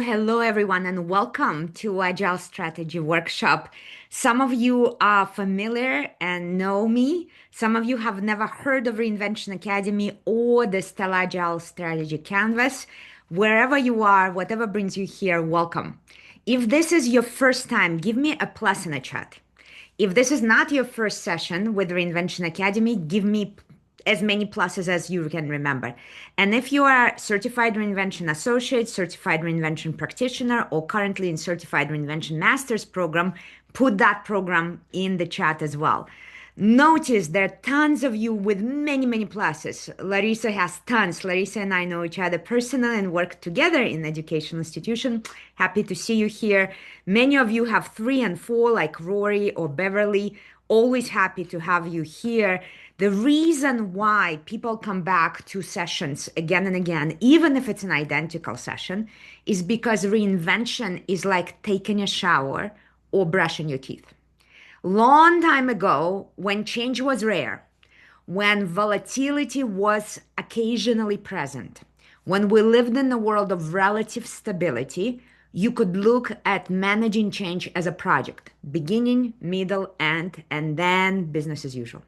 hello everyone, and welcome to Agile Strategy Workshop. Some of you are familiar and know me. Some of you have never heard of Reinvention Academy or the Stel Agile Strategy Canvas. Wherever you are, whatever brings you here, welcome. If this is your first time, give me a plus in the chat. If this is not your first session with Reinvention Academy, give me as many pluses as you can remember. And if you are certified reinvention associate, certified reinvention practitioner, or currently in certified reinvention master's program, put that program in the chat as well. Notice there are tons of you with many, many pluses. Larissa has tons. Larissa and I know each other personally and work together in educational institution. Happy to see you here. Many of you have 3 and 4 like Rory or Beverly. Always happy to have you here. The reason why people come back to sessions again and again, even if it's an identical session, is because reinvention is like taking a shower or brushing your teeth. Long time ago, when change was rare, when volatility was occasionally present, when we lived in a world of relative stability, you could look at managing change as a project, beginning, middle, end, and then business as usual.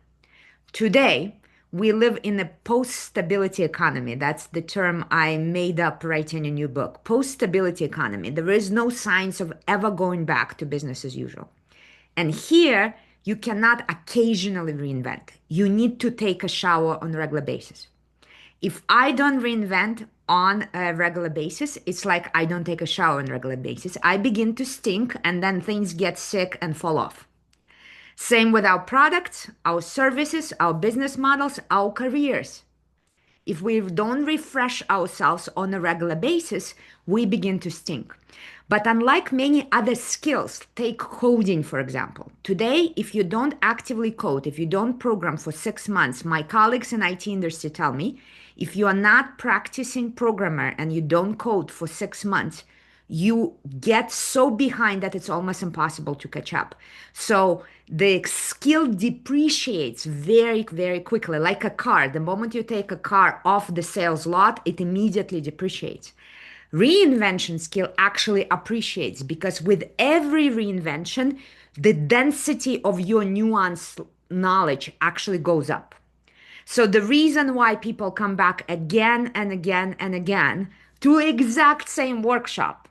Today, we live in a post-stability economy. That's the term I made up writing a new book. Post-stability economy. There is no signs of ever going back to business as usual. And here, you cannot occasionally reinvent. You need to take a shower on a regular basis. If I don't reinvent on a regular basis, it's like I don't take a shower on a regular basis. I begin to stink and then things get sick and fall off. Same with our products, our services, our business models, our careers. If we don't refresh ourselves on a regular basis, we begin to stink. But unlike many other skills, take coding, for example. Today, if you don't actively code, if you don't program for 6 months, my colleagues in IT industry tell me, if you are not practicing programmer and you don't code for 6 months, you get so behind that it's almost impossible to catch up. So the skill depreciates very, very quickly, like a car. The moment you take a car off the sales lot, it immediately depreciates. Reinvention skill actually appreciates because with every reinvention, the density of your nuanced knowledge actually goes up. So the reason why people come back again and again and again to exact same workshop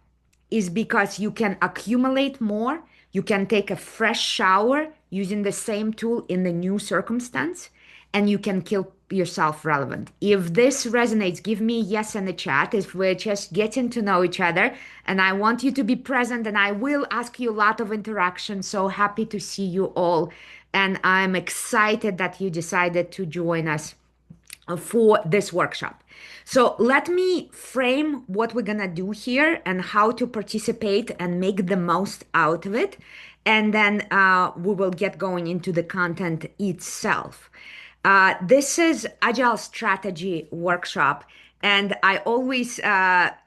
is because you can accumulate more, you can take a fresh shower using the same tool in the new circumstance, and you can keep yourself relevant. If this resonates, give me a yes in the chat if we're just getting to know each other. And I want you to be present, and I will ask you a lot of interaction. So happy to see you all. And I'm excited that you decided to join us for this workshop. So let me frame what we're gonna do here and how to participate and make the most out of it. And then we will get going into the content itself. This is Agile Strategy Workshop, and I always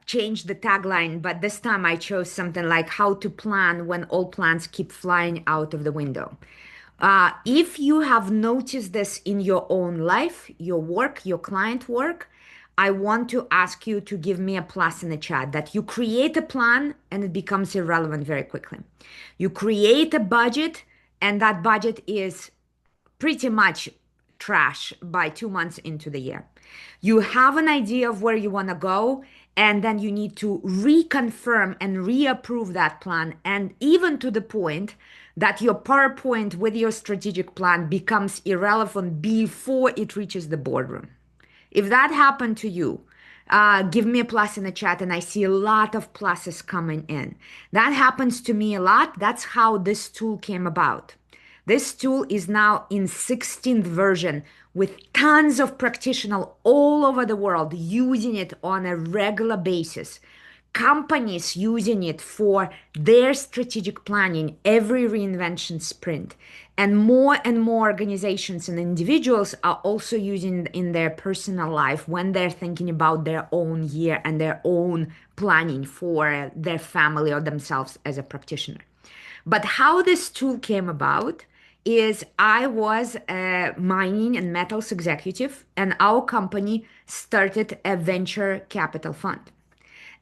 change the tagline, but this time I chose something like how to plan when all plans keep flying out of the window. If you have noticed this in your own life, your work, your client work, I want to ask you to give me a plus in the chat that you create a plan and it becomes irrelevant very quickly. You create a budget and that budget is pretty much trash by 2 months into the year. You have an idea of where you want to go, and then you need to reconfirm and reapprove that plan, and even to the point that your PowerPoint with your strategic plan becomes irrelevant before it reaches the boardroom. If that happened to you, give me a plus in the chat, and I see a lot of pluses coming in. That happens to me a lot. That's how this tool came about. This tool is now in 16th version with tons of practitioners all over the world using it on a regular basis. Companies using it for their strategic planning every reinvention sprint. And more organizations and individuals are also using it in their personal life when they're thinking about their own year and their own planning for their family or themselves as a practitioner. But how this tool came about is I was a mining and metals executive, and our company started a venture capital fund.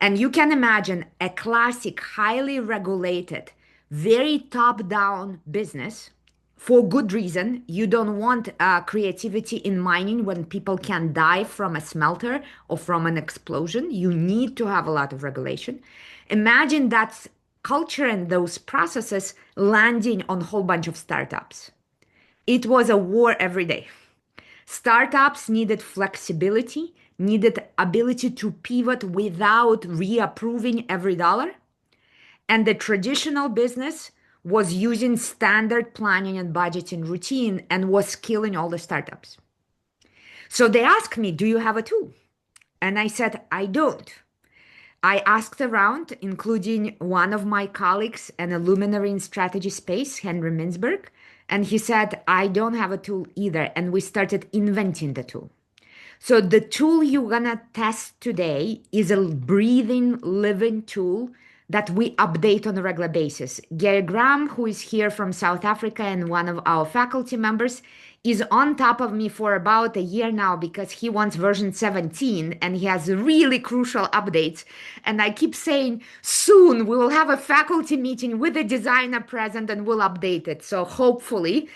And you can imagine a classic, highly regulated, very top-down business for good reason. You don't want creativity in mining when people can die from a smelter or from an explosion. You need to have a lot of regulation. Imagine that culture and those processes landing on a whole bunch of startups. It was a war every day. Startups needed flexibility, needed ability to pivot without reapproving every dollar. And the traditional business was using standard planning and budgeting routine and was killing all the startups. So they asked me, do you have a tool? And I said, I don't. I asked around, including one of my colleagues, an luminary in strategy space, Henry Mintzberg, and he said, I don't have a tool either. And we started inventing the tool. So the tool you're gonna test today is a breathing, living tool that we update on a regular basis. Gary Graham, who is here from South Africa and one of our faculty members, is on top of me for about a year now because he wants version 17 and he has really crucial updates. And I keep saying, soon we will have a faculty meeting with a designer present and we'll update it. So hopefully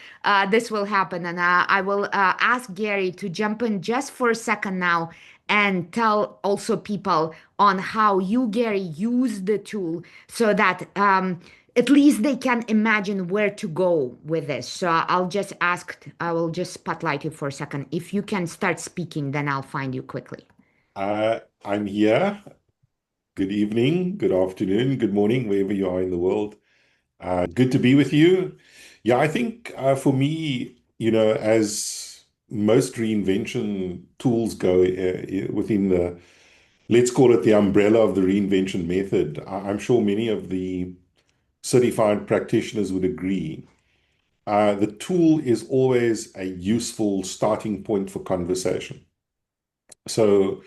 this will happen. And I will ask Gary to jump in just for a second now and tell also people on how you, Gary, use the tool so that at least they can imagine where to go with this. So I will just spotlight you for a second. If you can start speaking, then I'll find you quickly. I'm here. Good evening, good afternoon, good morning, wherever you are in the world. Good to be with you. Yeah, I think for me, as most reinvention tools go within let's call it the umbrella of the reinvention method, I'm sure many of the certified practitioners would agree. The tool is always a useful starting point for conversation. So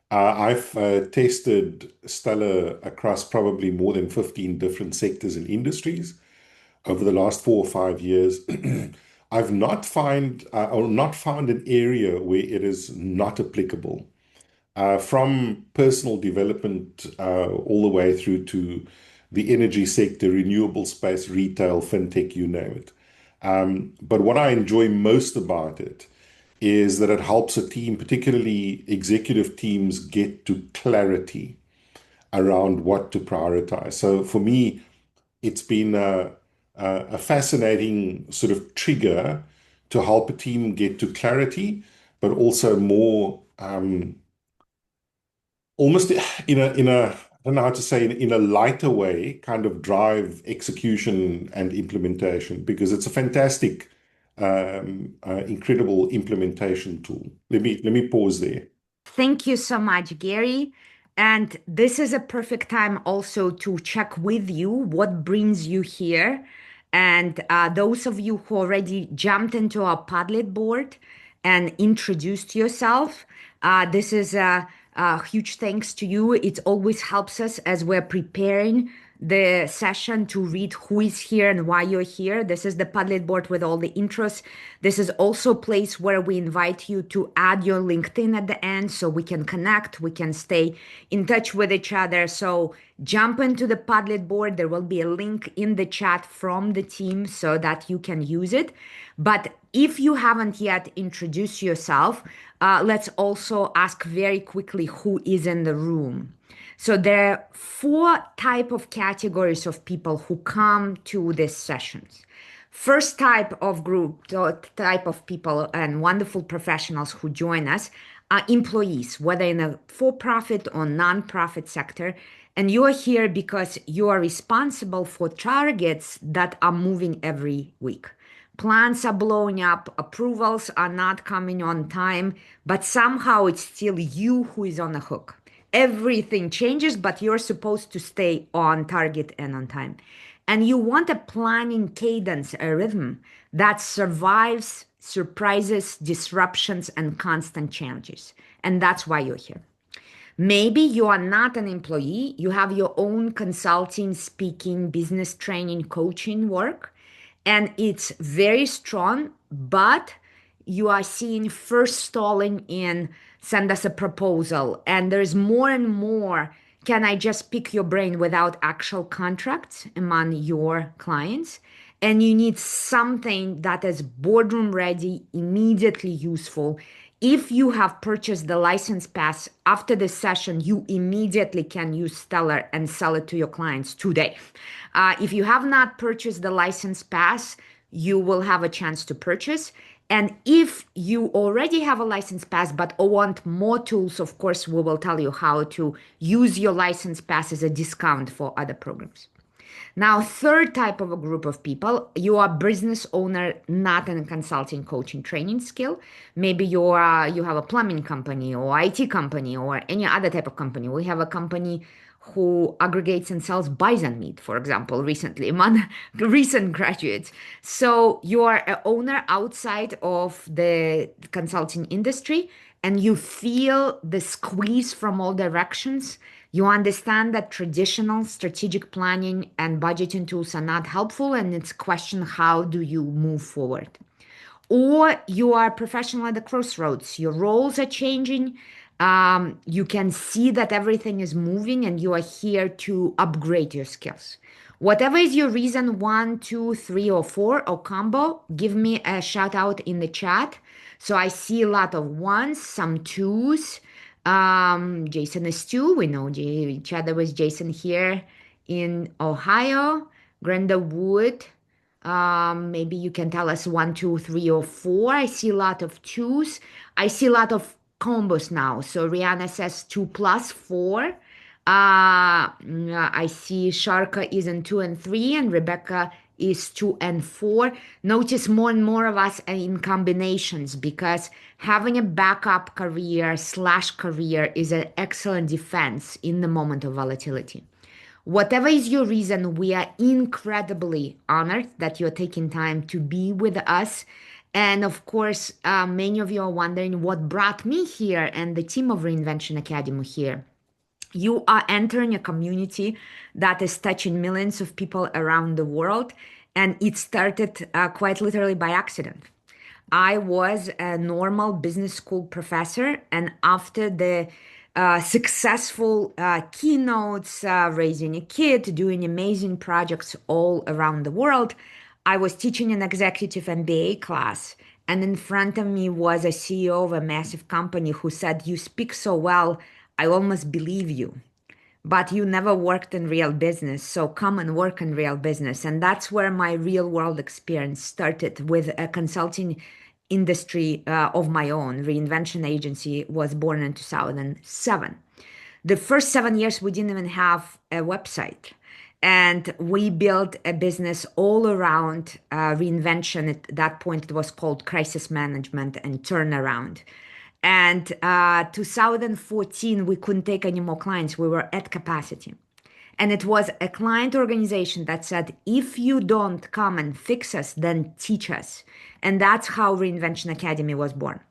I've tested Stella across probably more than 15 different sectors and industries over the last 4 or 5 years. I've not found an area where it is not applicable. From personal development all the way through to the energy sector, renewable space, retail, fintech, you name it. But what I enjoy most about it is that it helps a team, particularly executive teams, get to clarity around what to prioritize. So for me, it's been a fascinating sort of trigger to help a team get to clarity, but also more almost I don't know how to say, in a lighter way, kind of drive execution and implementation, because it's a fantastic, incredible implementation tool. Let me pause there. Thank you so much, Gary. And this is a perfect time also to check with you what brings you here. And those of you who already jumped into our Padlet board and introduced yourself, this is a huge thanks to you. It always helps us as we're preparing the session to read who is here and why you're here. This is the Padlet board with all the intros. This is also a place where we invite you to add your LinkedIn at the end so we can connect, we can stay in touch with each other. So jump into the Padlet board. There will be a link in the chat from the team so that you can use it. But if you haven't yet introduced yourself, let's also ask very quickly who is in the room. So there are four type of categories of people who come to these sessions. First type of group, or type of people and wonderful professionals who join us are employees, whether in a for-profit or non-profit sector. And you are here because you are responsible for targets that are moving every week. Plans are blowing up, approvals are not coming on time, but somehow it's still you who is on the hook. Everything changes, but you're supposed to stay on target and on time. And you want a planning cadence, a rhythm that survives surprises, disruptions, and constant changes. And that's why you're here. Maybe you are not an employee, you have your own consulting, speaking, business training, coaching work, and it's very strong, but you are seeing first stalling in send us a proposal, and there's more and more can I just pick your brain without actual contracts among your clients? And you need something that is boardroom ready, immediately useful. If you have purchased the license pass after the session, you immediately can use Stellar and sell it to your clients today. If you have not purchased the license pass, you will have a chance to purchase. And if you already have a license pass but want more tools, of course, we will tell you how to use your license pass as a discount for other programs. Now, third type of a group of people, you are business owner, not in a consulting, coaching, training skill. Maybe you have a plumbing company or IT company or any other type of company. We have a company who aggregates and sells bison meat, for example, recently among recent graduates. So you are an owner outside of the consulting industry and you feel the squeeze from all directions. You understand that traditional strategic planning and budgeting tools are not helpful, and it's a question, how do you move forward? Or you are a professional at the crossroads. Your roles are changing. You can see that everything is moving, and you are here to upgrade your skills. Whatever is your reason, one, two, three, or four, or combo, give me a shout out in the chat. So I see a lot of ones, some twos. Jason is two. We know each other with Jason here in Ohio. Grenda Wood. Maybe you can tell us one, two, three, or four. I see a lot of twos. I see a lot of combos now. So Rihanna says 2 plus 4. I see Sharka is in 2 and 3, and Rebecca is 2 and 4. Notice more and more of us are in combinations because having a backup career slash career is an excellent defense in the moment of volatility. Whatever is your reason, we are incredibly honored that you're taking time to be with us. And of course, many of you are wondering what brought me here and the team of Reinvention Academy here. You are entering a community that is touching millions of people around the world, and it started quite literally by accident. I was a normal business school professor, and after the successful keynotes, raising a kid, doing amazing projects all around the world, I was teaching an executive MBA class. And in front of me was a CEO of a massive company who said, "You speak so well, I almost believe you. But you never worked in real business, so come and work in real business." And that's where my real world experience started with a consulting industry of my own. Reinvention Agency was born in 2007. The first 7 years, we didn't even have a website. And we built a business all around reinvention. At that point, it was called crisis management and turnaround. And 2014, we couldn't take any more clients. We were at capacity. And it was a client organization that said, if you don't come and fix us, then teach us. And that's how Reinvention Academy was born.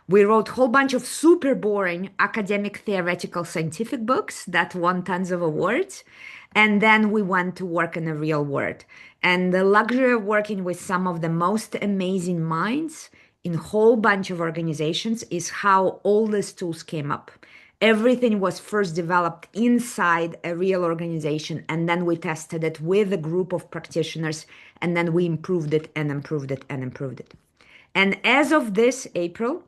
We wrote a whole bunch of super boring academic, theoretical, scientific books that won tons of awards. And then we went to work in the real world. And the luxury of working with some of the most amazing minds in a whole bunch of organizations is how all these tools came up. Everything was first developed inside a real organization, and then we tested it with a group of practitioners, and then we improved it and improved it and improved it. And as of this April,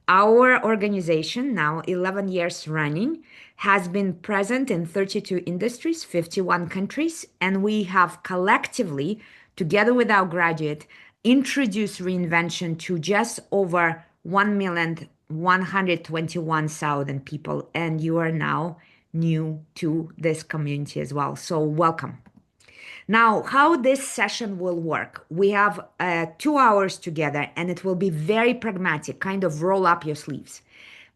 our organization, now 11 years running, has been present in 32 industries, 51 countries, and we have collectively, together with our graduate, introduced reinvention to just over 1,121,000 people, and you are now new to this community as well. So welcome. Now, how this session will work, we have 2 hours together, and it will be very pragmatic, kind of roll up your sleeves.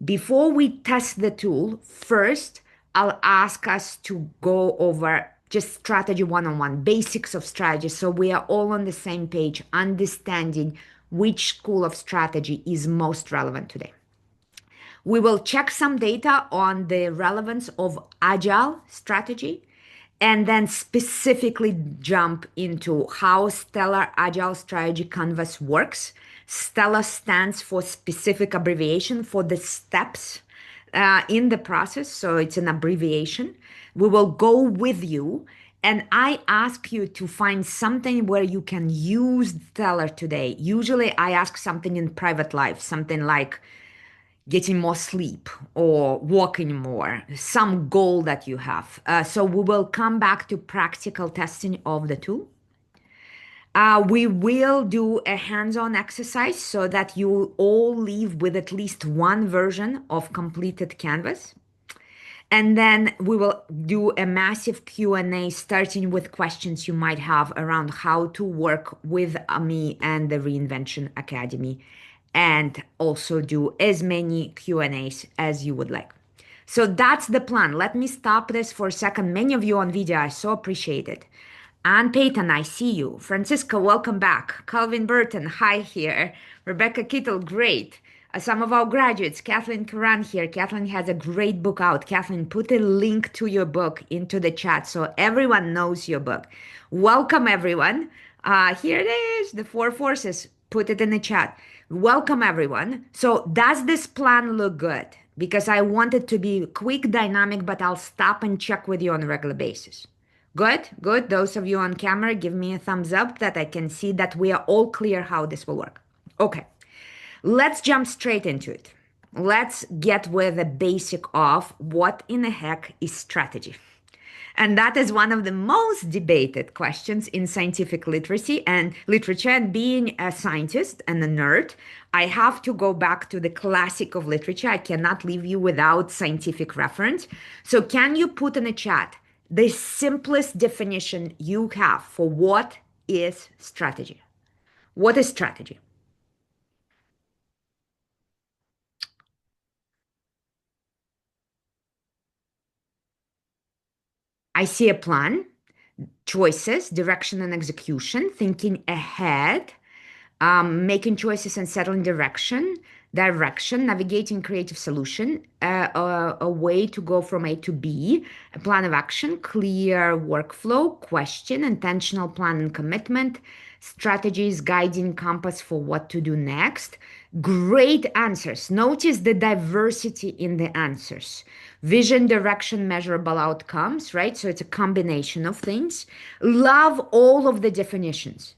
Before we test the tool, first, I'll ask us to go over just strategy one-on-one, basics of strategy, so we are all on the same page, understanding which school of strategy is most relevant today. We will check some data on the relevance of agile strategy, and then specifically jump into how Stellar Agile Strategy Canvas works. Stellar stands for specific abbreviation for the steps in the process, so it's an abbreviation. We will go with you, and I ask you to find something where you can use Stellar today. Usually, I ask something in private life, something like getting more sleep or walking more, some goal that you have. So we will come back to practical testing of the tool. We will do a hands-on exercise so that you all leave with at least one version of completed Canvas. And then we will do a massive Q&A starting with questions you might have around how to work with me and the Reinvention Academy, and also do as many Q&As as you would like. So that's the plan. Let me stop this for a second. Many of you on video, I so appreciate it. Ann Payton, I see you. Francisca, welcome back. Calvin Burton, hi here. Rebecca Kittle, great. Some of our graduates, Kathleen Karan here. Kathleen has a great book out. Kathleen, put a link to your book into the chat so everyone knows your book. Welcome, everyone. Here it is, the four forces. Put it in the chat. Welcome, everyone. So does this plan look good? Because I want it to be quick, dynamic, but I'll stop and check with you on a regular basis. Good, good. Those of you on camera, give me a thumbs up that I can see that we are all clear how this will work. Okay, let's jump straight into it. Let's get with the basic of what in the heck is strategy. And that is one of the most debated questions in scientific literacy and literature. And being a scientist and a nerd, I have to go back to the classic of literature. I cannot leave you without scientific reference. So can you put in the chat the simplest definition you have for what is strategy? What is strategy? I see a plan, choices, direction, and execution, thinking ahead, making choices and settling direction, navigating creative solution, a way to go from A to B, a plan of action, clear workflow, question, intentional plan and commitment, strategies, guiding compass for what to do next. Great answers. Notice the diversity in the answers. Vision, direction, measurable outcomes, right? So it's a combination of things. Love all of the definitions.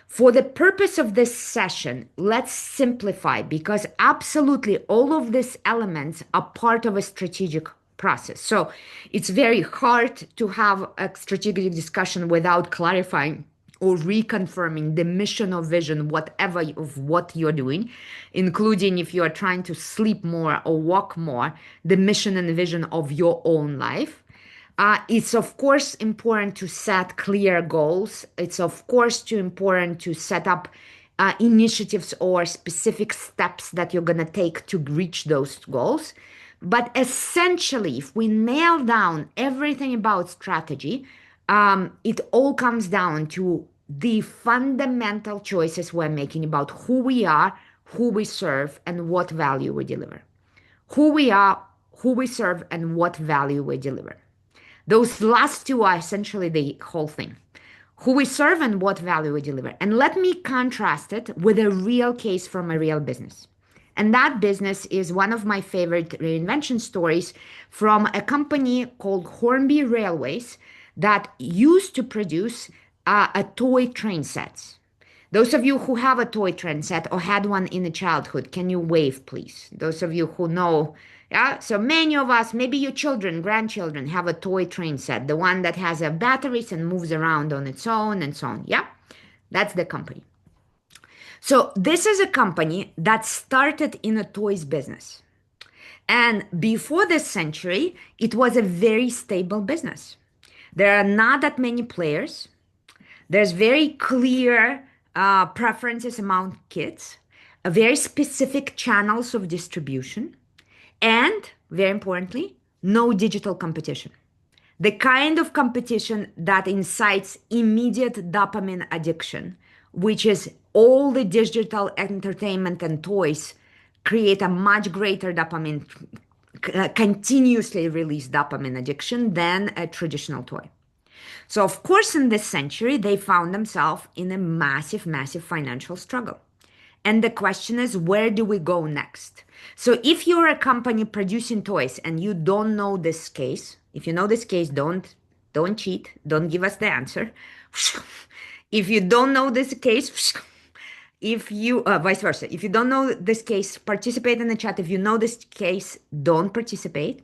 For the purpose of this session, let's simplify because absolutely all of these elements are part of a strategic process. So it's very hard to have a strategic discussion without clarifying or reconfirming the mission or vision, whatever of what you're doing, including if you are trying to sleep more or walk more, the mission and vision of your own life. It's of course important to set clear goals. It's of course too important to set up initiatives or specific steps that you're going to take to reach those goals. But essentially, if we nail down everything about strategy, it all comes down to the fundamental choices we're making about who we are, who we serve, and what value we deliver. Who we are, who we serve, and what value we deliver. Those last two are essentially the whole thing. Who we serve and what value we deliver. And let me contrast it with a real case from a real business. And that business is one of my favorite reinvention stories from a company called Hornby Railways that used to produce a toy train sets. Those of you who have a toy train set or had one in a childhood, can you wave, please? Those of you who know, yeah, so many of us, maybe your children, grandchildren, have a toy train set, the one that has batteries and moves around on its own and so on. Yeah, that's the company. So this is a company that started in a toys business. And before this century, it was a very stable business. There are not that many players. There's very clear preferences among kids, very specific channels of distribution, and very importantly, no digital competition. The kind of competition that incites immediate dopamine addiction, which is all the digital entertainment and toys create a much greater dopamine, continuously release dopamine addiction than a traditional toy. So, of course, in this century, they found themselves in a massive, massive financial struggle. And the question is, where do we go next? So if you're a company producing toys and you don't know this case, if you know this case, don't cheat, don't give us the answer. If you don't know this case, if you vice versa, if you don't know this case, participate in the chat. If you know this case, don't participate.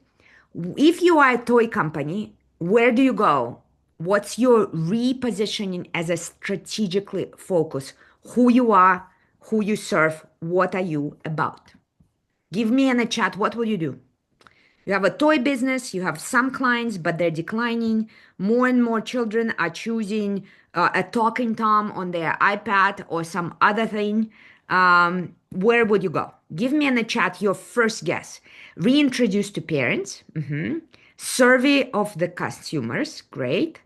If you are a toy company, where do you go? What's your repositioning as a strategically focus? Who you are, who you serve, what are you about? Give me in the chat, what will you do? You have a toy business, you have some clients, but they're declining. More and more children are choosing a talking Tom on their iPad or some other thing. Where would you go? Give me in the chat your first guess. Reintroduce to parents. Survey of the consumers. Great.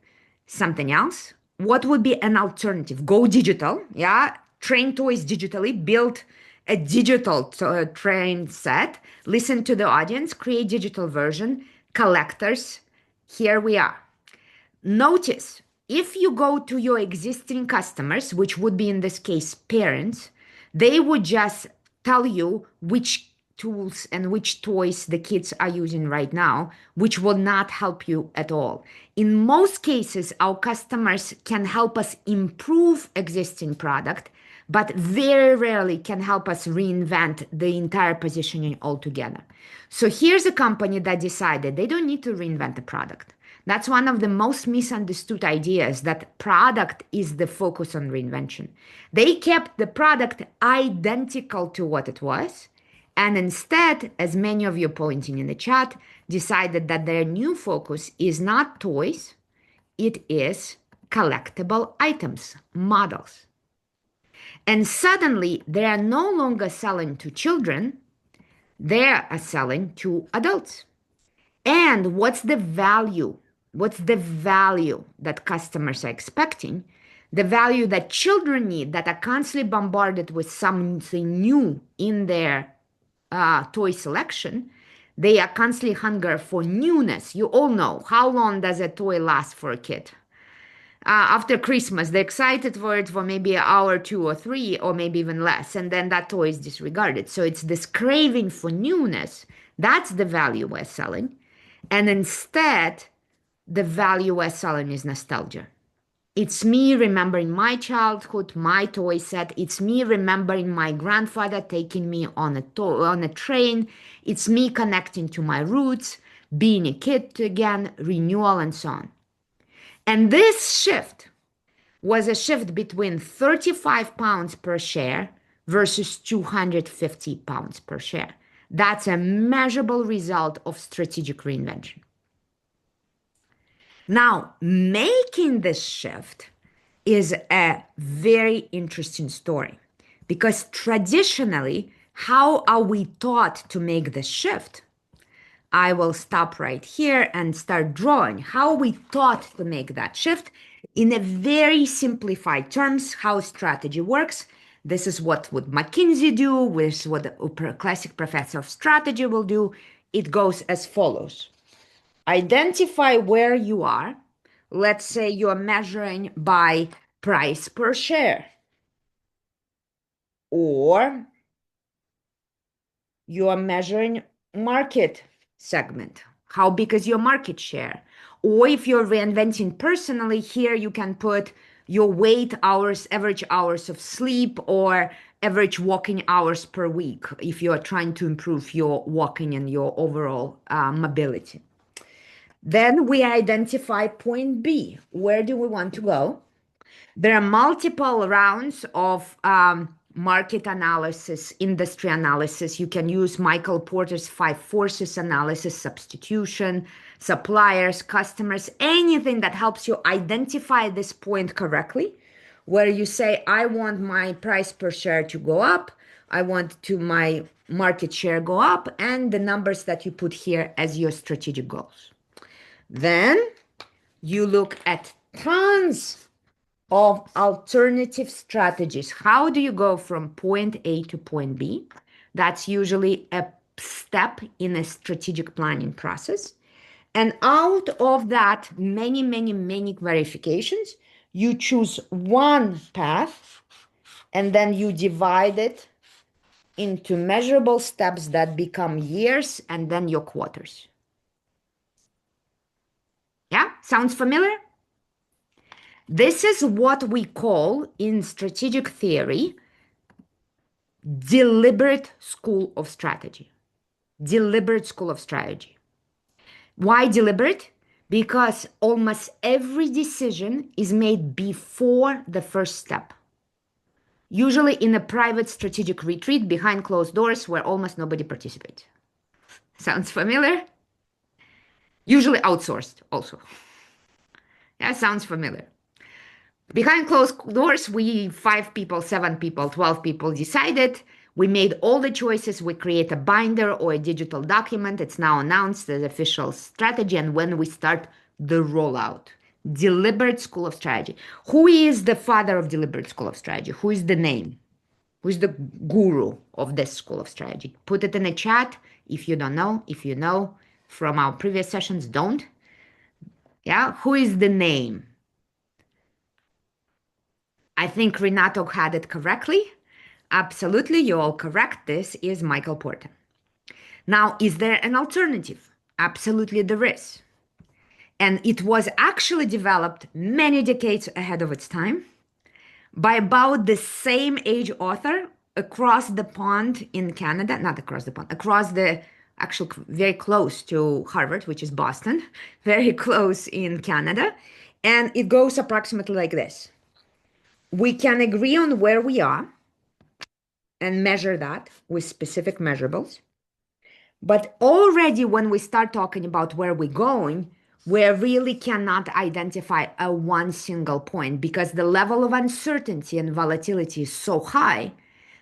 Something else. What would be an alternative? Go digital. Yeah. Train toys digitally. Build a digital train set. Listen to the audience. Create digital version. Collectors. Here we are. Notice, if you go to your existing customers, which would be in this case parents, they would just tell you which tools and which toys the kids are using right now, which will not help you at all. In most cases, our customers can help us improve existing product, but very rarely can help us reinvent the entire positioning altogether. So here's a company that decided they don't need to reinvent the product. That's one of the most misunderstood ideas, that product is the focus on reinvention. They kept the product identical to what it was, and instead, as many of you pointing in the chat, decided that their new focus is not toys, it is collectible items, models. And suddenly, they are no longer selling to children, they are selling to adults. And what's the value? What's the value that customers are expecting? The value that children need, that are constantly bombarded with something new in their toy selection. They are constantly hunger for newness. You all know, how long does a toy last for a kid? After Christmas, they're excited for it for maybe an hour, 2 or 3, or maybe even less, and then that toy is disregarded. So it's this craving for newness. That's the value we're selling. And instead, the value we're selling is nostalgia. It's me remembering my childhood, my toy set. It's me remembering my grandfather taking me on a train. It's me connecting to my roots, being a kid again, renewal, and so on. And this shift was a shift between 35 pounds per share versus 250 pounds per share. That's a measurable result of strategic reinvention. Now, making this shift is a very interesting story, because traditionally, how are we taught to make this shift? I will stop right here and start drawing how we taught to make that shift in a very simplified terms, how strategy works. This is what would McKinsey do, this is what a classic professor of strategy will do. It goes as follows. Identify where you are. Let's say you're measuring by price per share, or you are measuring market segment. How big is your market share? Or if you're reinventing personally, here you can put your weight hours, average hours of sleep, or average walking hours per week if you're trying to improve your walking and your overall mobility. Then we identify point B. Where do we want to go? There are multiple rounds of market analysis, industry analysis. You can use Michael Porter's 5 forces analysis, substitution, suppliers, customers, anything that helps you identify this point correctly, where you say, I want my price per share to go up. I want to my market share go up, and the numbers that you put here as your strategic goals. Then you look at tons of alternative strategies. How do you go from point A to point B? That's usually a step in a strategic planning process. And out of that many verifications, you choose one path and then you divide it into measurable steps that become years and then your quarters. Yeah, sounds familiar? This is what we call in strategic theory deliberate school of strategy. Deliberate school of strategy. Why deliberate? Because almost every decision is made before the first step. Usually in a private strategic retreat behind closed doors where almost nobody participates. Sounds familiar? Usually outsourced also. Yeah, sounds familiar. Behind closed doors, we 5 people, 7 people, 12 people decided. We made all the choices. We create a binder or a digital document. It's now announced as official strategy. And when we start the rollout, deliberate school of strategy. Who is the father of deliberate school of strategy? Who is the name? Who is the guru of this school of strategy? Put it in the chat if you don't know. If you know from our previous sessions, don't. Yeah, who is the name? I think Renato had it correctly. Absolutely, you're all correct. This is Michael Porter. Now, is there an alternative? Absolutely, there is. And it was actually developed many decades ahead of its time by about the same age author across the pond in Canada, not across the pond, across the actually very close to Harvard, which is Boston, very close in Canada. And it goes approximately like this. We can agree on where we are and measure that with specific measurables. But already when we start talking about where we're going, we really cannot identify a one single point because the level of uncertainty and volatility is so high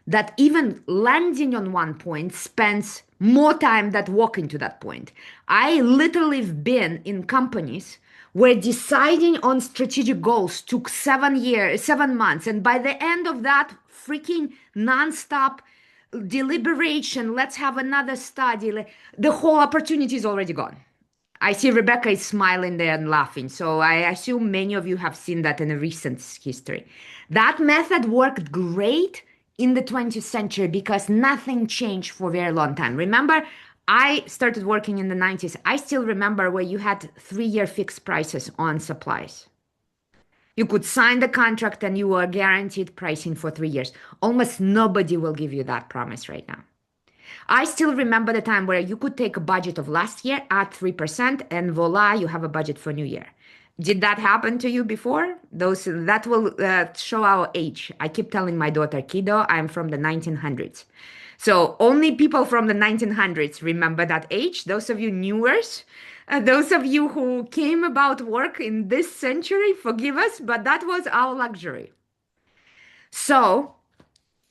that even landing on one point spends more time than walking to that point. I literally have been in companies where deciding on strategic goals took 7 years, 7 months. And by the end of that freaking nonstop deliberation, let's have another study, the whole opportunity is already gone. I see Rebecca is smiling there and laughing. So I assume many of you have seen that in a recent history. That method worked great in the 20th century because nothing changed for a very long time. Remember, I started working in the 90s. I still remember where you had 3-year fixed prices on supplies. You could sign the contract and you were guaranteed pricing for 3 years. Almost nobody will give you that promise right now. I still remember the time where you could take a budget of last year at 3% and voila, you have a budget for new year. Did that happen to you before? That will show our age. I keep telling my daughter, kiddo, I'm from the 1900s. So only people from the 1900s remember that age. Those of you newers, those of you who came about work in this century, forgive us, but that was our luxury. So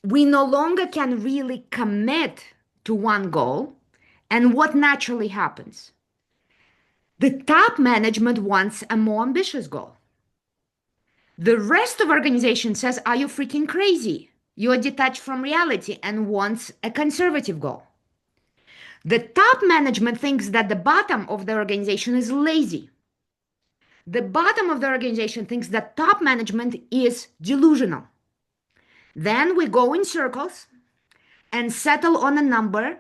we no longer can really commit to one goal. And what naturally happens? The top management wants a more ambitious goal. The rest of organization says, are you freaking crazy? You're detached from reality and wants a conservative goal. The top management thinks that the bottom of the organization is lazy. The bottom of the organization thinks that top management is delusional. Then we go in circles and settle on a number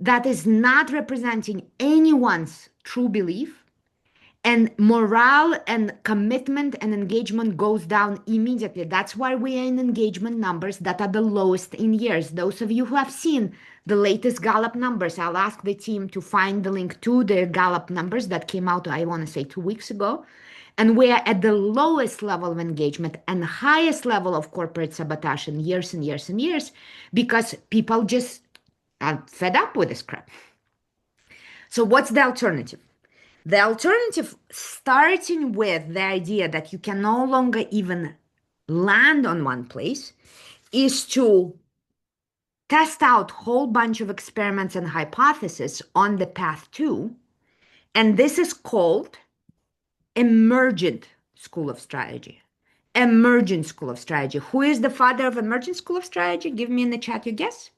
that is not representing anyone's true belief, and morale and commitment and engagement goes down immediately. That's why we are in engagement numbers that are the lowest in years. Those of you who have seen the latest Gallup numbers, I'll ask the team to find the link to the Gallup numbers that came out, I want to say 2 weeks ago. And we are at the lowest level of engagement and highest level of corporate sabotage in years and years and years because people just are fed up with this crap. So what's the alternative? The alternative, starting with the idea that you can no longer even land on one place, is to test out a whole bunch of experiments and hypotheses on the path to, and this is called emergent school of strategy. Emergent school of strategy. Who is the father of emergent school of strategy? Give me in the chat your guess.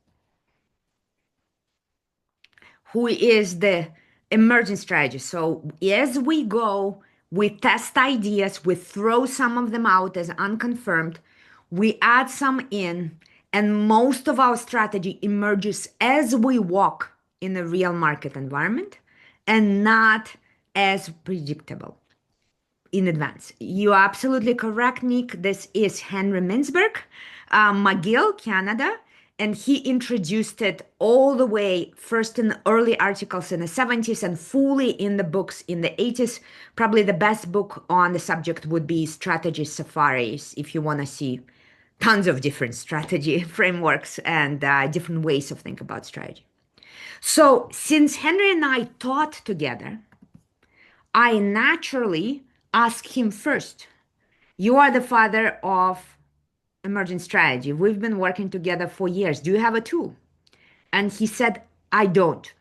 Who is the emergent strategy? So as we go, we test ideas, we throw some of them out as unconfirmed. we add some in, and most of our strategy emerges as we walk in a real market environment and not as predictable in advance. You are absolutely correct, Nick. This is Henry Mintzberg, McGill, Canada, and he introduced it all the way first in early articles in the 70s and fully in the books in the 80s. Probably the best book on the subject would be Strategy Safaris, if you want to see tons of different strategy frameworks and different ways of thinking about strategy. So since Henry and I taught together, I naturally asked him first, you are the father of emergent strategy. We've been working together for years. Do you have a tool? And he said, I don't.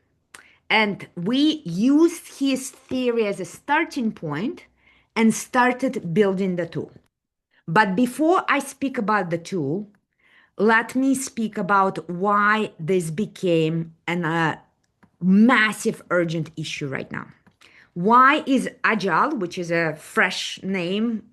And we used his theory as a starting point and started building the tool. But before I speak about the tool, let me speak about why this became a massive urgent issue right now. Why is Agile, which is a fresh name,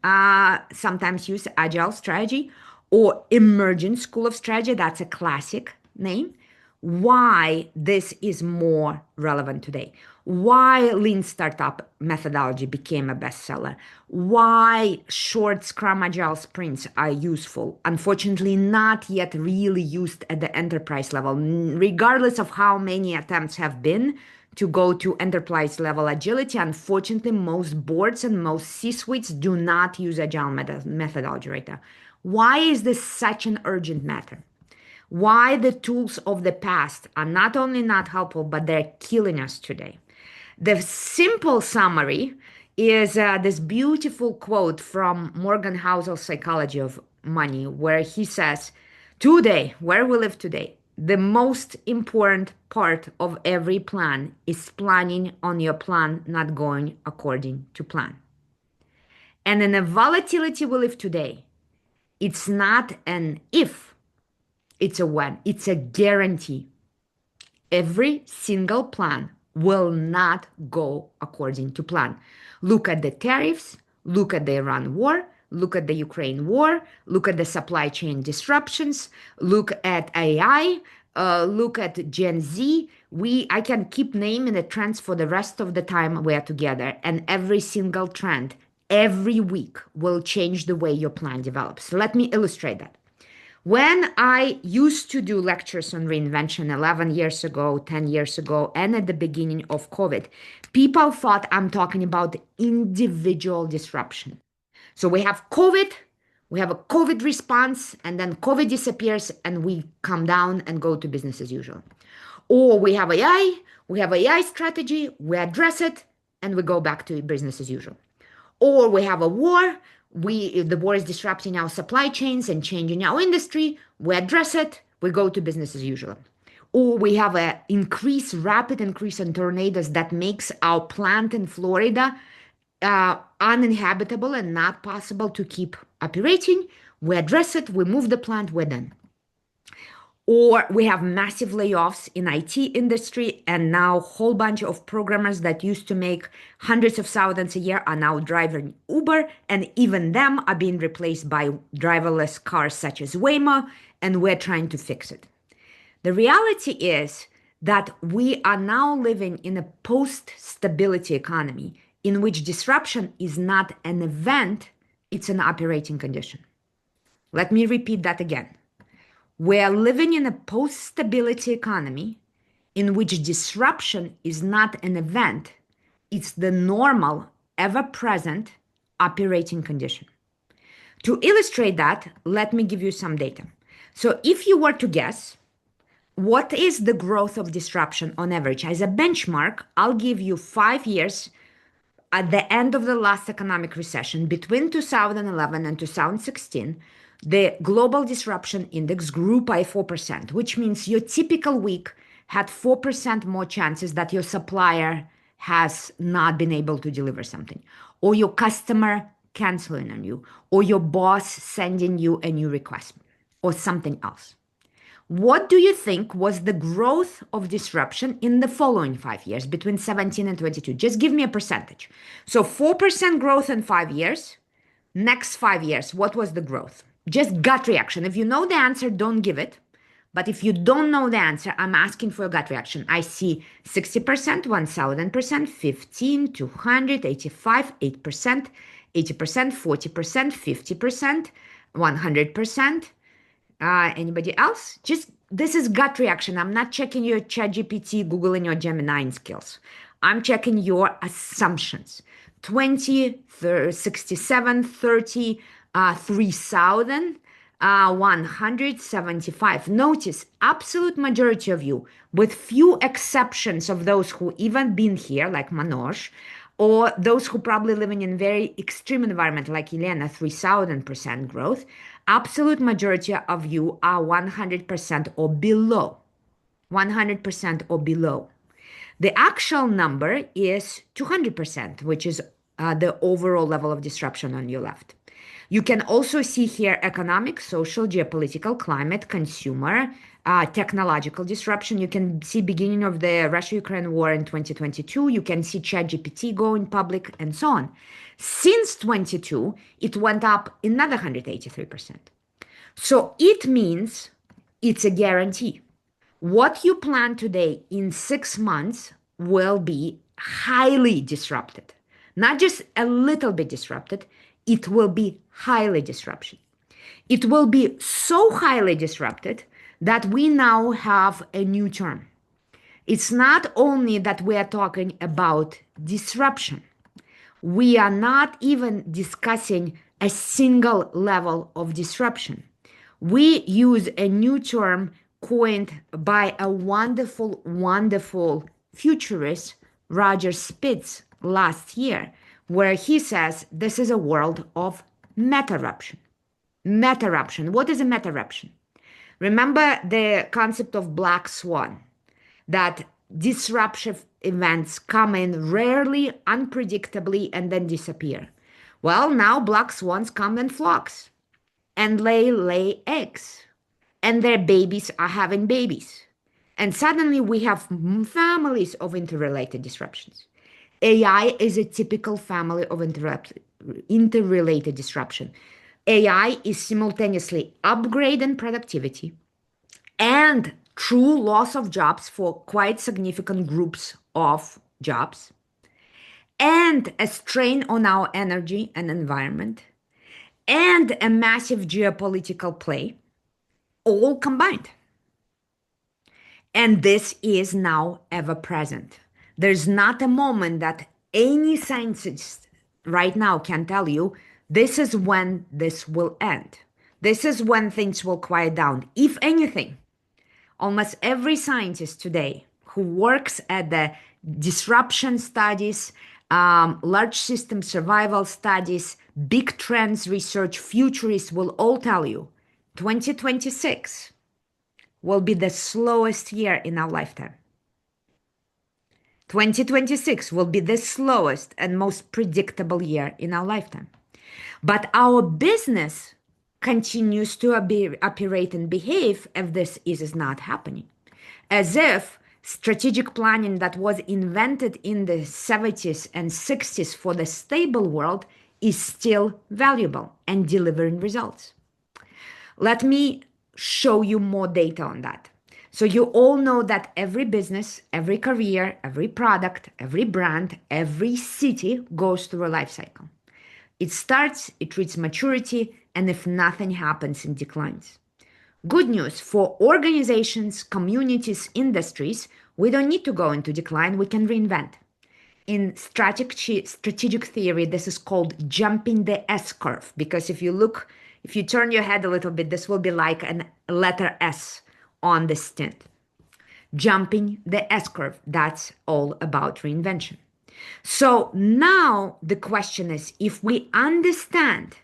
sometimes used Agile strategy, or Emergent School of Strategy, that's a classic name, why this is more relevant today? Why Lean Startup methodology became a bestseller? Why short Scrum Agile sprints are useful? Unfortunately, not yet really used at the enterprise level, regardless of how many attempts have been to go to enterprise level agility. Unfortunately, most boards and most C-suites do not use Agile methodology right now. Why is this such an urgent matter? Why the tools of the past are not only not helpful, but they're killing us today. The simple summary is this beautiful quote from Morgan Housel's Psychology of Money, where he says, today, where we live today, the most important part of every plan is planning on your plan not going according to plan. And in the volatility we live today, it's not an if, it's a when, it's a guarantee. Every single plan will not go according to plan. Look at the tariffs, look at the Iran war, look at the Ukraine war, look at the supply chain disruptions, look at AI, look at Gen Z. I can keep naming the trends for the rest of the time we're together, and every single trend every week will change the way your plan develops. Let me illustrate that. When I used to do lectures on reinvention 11 years ago, 10 years ago, and at the beginning of COVID, people thought I'm talking about individual disruption. So we have COVID, we have a COVID response, and then COVID disappears and we come down and go to business as usual. Or we have AI strategy, we address it, and we go back to business as usual. Or we have a war, the war is disrupting our supply chains and changing our industry, we address it, we go to business as usual. Or we have a rapid increase in tornadoes that makes our plant in Florida uninhabitable and not possible to keep operating. We address it, we move the plant, we're done. Or we have massive layoffs in IT industry, and now a whole bunch of programmers that used to make hundreds of thousands a year are now driving Uber, and even them are being replaced by driverless cars such as Waymo, and we're trying to fix it. The reality is that we are now living in a post-stability economy in which disruption is not an event, it's an operating condition. Let me repeat that again. We are living in a post-stability economy in which disruption is not an event, it's the normal, ever-present operating condition. To illustrate that, let me give you some data. So if you were to guess, what is the growth of disruption on average? As a benchmark, I'll give you 5 years at the end of the last economic recession, between 2011 and 2016, the global disruption index grew by 4%, which means your typical week had 4% more chances that your supplier has not been able to deliver something, or your customer canceling on you, or your boss sending you a new request, or something else. What do you think was the growth of disruption in the following 5 years, between 17 and 22? Just give me a percentage. So 4% growth in 5 years. Next 5 years, what was the growth? Just gut reaction. If you know the answer, don't give it. But if you don't know the answer, I'm asking for a gut reaction. I see 60%, 1000%, 15, 200, 85, 8%, 80%, 40%, 50%, 100%. Anybody else? Just this is gut reaction. I'm not checking your ChatGPT, Google, and your Gemini skills. I'm checking your assumptions. 20, 67, 30, 3000, 175. Notice absolute majority of you, with few exceptions of those who even been here, like Manoj, or those who probably living in very extreme environment like Elena, 3000% growth, absolute majority of you are 100% or below. 100% or below. The actual number is 200%, which is the overall level of disruption on your left. You can also see here economic, social, geopolitical, climate, consumer, technological disruption. You can see beginning of the Russia-Ukraine war in 2022. You can see ChatGPT going public and so on. Since 22, it went up another 183%. So it means it's a guarantee. What you plan today in 6 months will be highly disrupted. Not just a little bit disrupted, it will be highly disrupted. It will be so highly disrupted that we now have a new term. It's not only that we are talking about disruption. We are not even discussing a single level of disruption. We use a new term coined by a wonderful, wonderful futurist, Roger Spitz, last year, where he says this is a world of meta-ruption. Meta-ruption. What is a meta-ruption? Remember the concept of black swan, that disruptive events come in rarely, unpredictably, and then disappear. Well, now black swans come in flocks and lay eggs, and their babies are having babies. And suddenly we have families of interrelated disruptions. AI is a typical family of interrelated disruption. AI is simultaneously upgrading productivity and true loss of jobs for quite significant groups of jobs, and a strain on our energy and environment, and a massive geopolitical play, all combined. And this is now ever present. There's not a moment that any scientist right now can tell you this is when this will end. This is when things will quiet down. If anything, almost every scientist today who works at the disruption studies, large system survival studies, big trends research, futurists will all tell you 2026 will be the slowest year in our lifetime. 2026 will be the slowest and most predictable year in our lifetime. But our business continues to operate and behave if this is not happening. As if strategic planning that was invented in the 70s and 60s for the stable world is still valuable and delivering results. Let me show you more data on that. So you all know that every business, every career, every product, every brand, every city goes through a life cycle. It starts, it reaches maturity, and if nothing happens, it declines. Good news for organizations, communities, industries, we don't need to go into decline, we can reinvent. In strategic theory, this is called jumping the S-curve, because if you turn your head a little bit, this will be like a letter S on the stint. Jumping the S-curve, that's all about reinvention. So now the question is, if we understand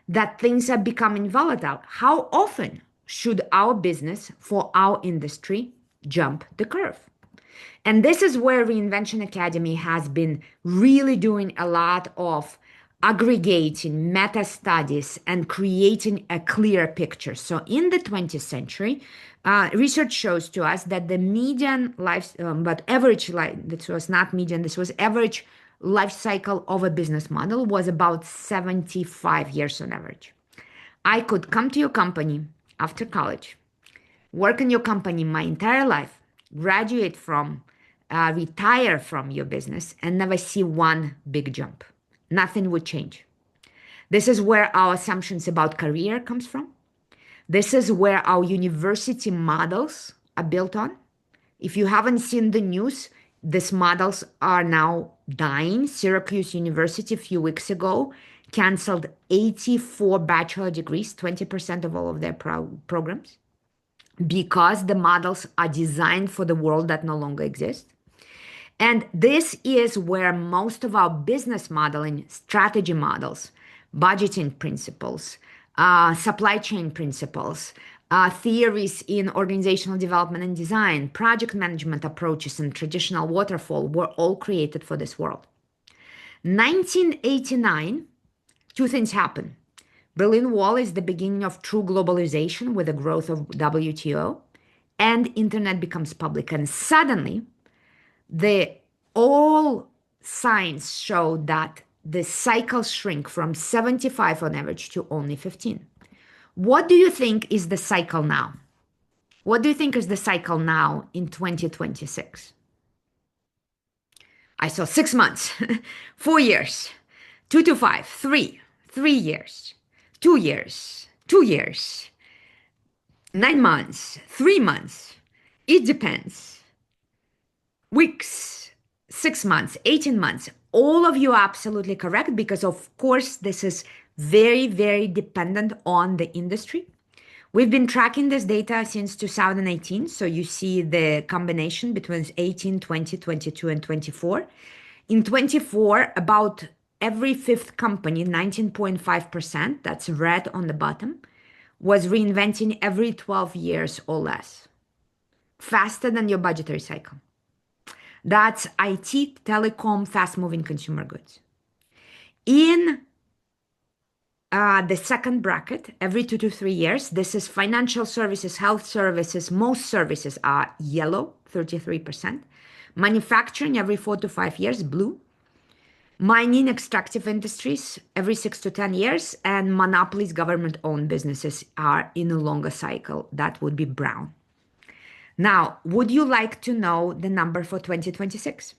that things are becoming volatile, how often should our business for our industry jump the curve? And this is where Reinvention Academy has been really doing a lot of aggregating meta studies and creating a clear picture. So in the 20th century, research shows to us that the median life, but average life, this was not median, this was average life cycle of a business model was about 75 years on average. I could come to your company after college, work in your company my entire life, graduate from, retire from your business, and never see one big jump. Nothing would change. This is where our assumptions about career comes from. This is where our university models are built on. If you haven't seen the news, these models are now dying. Syracuse University a few weeks ago canceled 84 bachelor degrees, 20% of all of their programs, because the models are designed for the world that no longer exists. And this is where most of our business modeling, strategy models, budgeting principles, supply chain principles, theories in organizational development and design, project management approaches, and traditional waterfall were all created for this world. 1989, two things happen. Berlin Wall is the beginning of true globalization with the growth of WTO, and internet becomes public. And suddenly, all signs show that the cycles shrink from 75 on average to only 15. What do you think is the cycle now? What do you think is the cycle now in 2026? I saw 6 months, 4 years, 2 to 5, 3 years, 2 years, 2 years, 9 months, 3 months. It depends. Weeks, 6 months, 18 months. All of you are absolutely correct because, of course, this is very, very dependent on the industry. We've been tracking this data since 2018. So you see the combination between 18, 20, 22, and 24. In 24, about every fifth company, 19.5%, that's red on the bottom, was reinventing every 12 years or less, faster than your budgetary cycle. That's IT, telecom, fast-moving consumer goods. In the second bracket, every 2 to 3 years, this is financial services, health services. Most services are yellow, 33%. Manufacturing every 4 to 5 years, blue. Mining, extractive industries every 6 to 10 years. And monopolies, government-owned businesses are in a longer cycle. That would be brown. Now, would you like to know the number for 2026?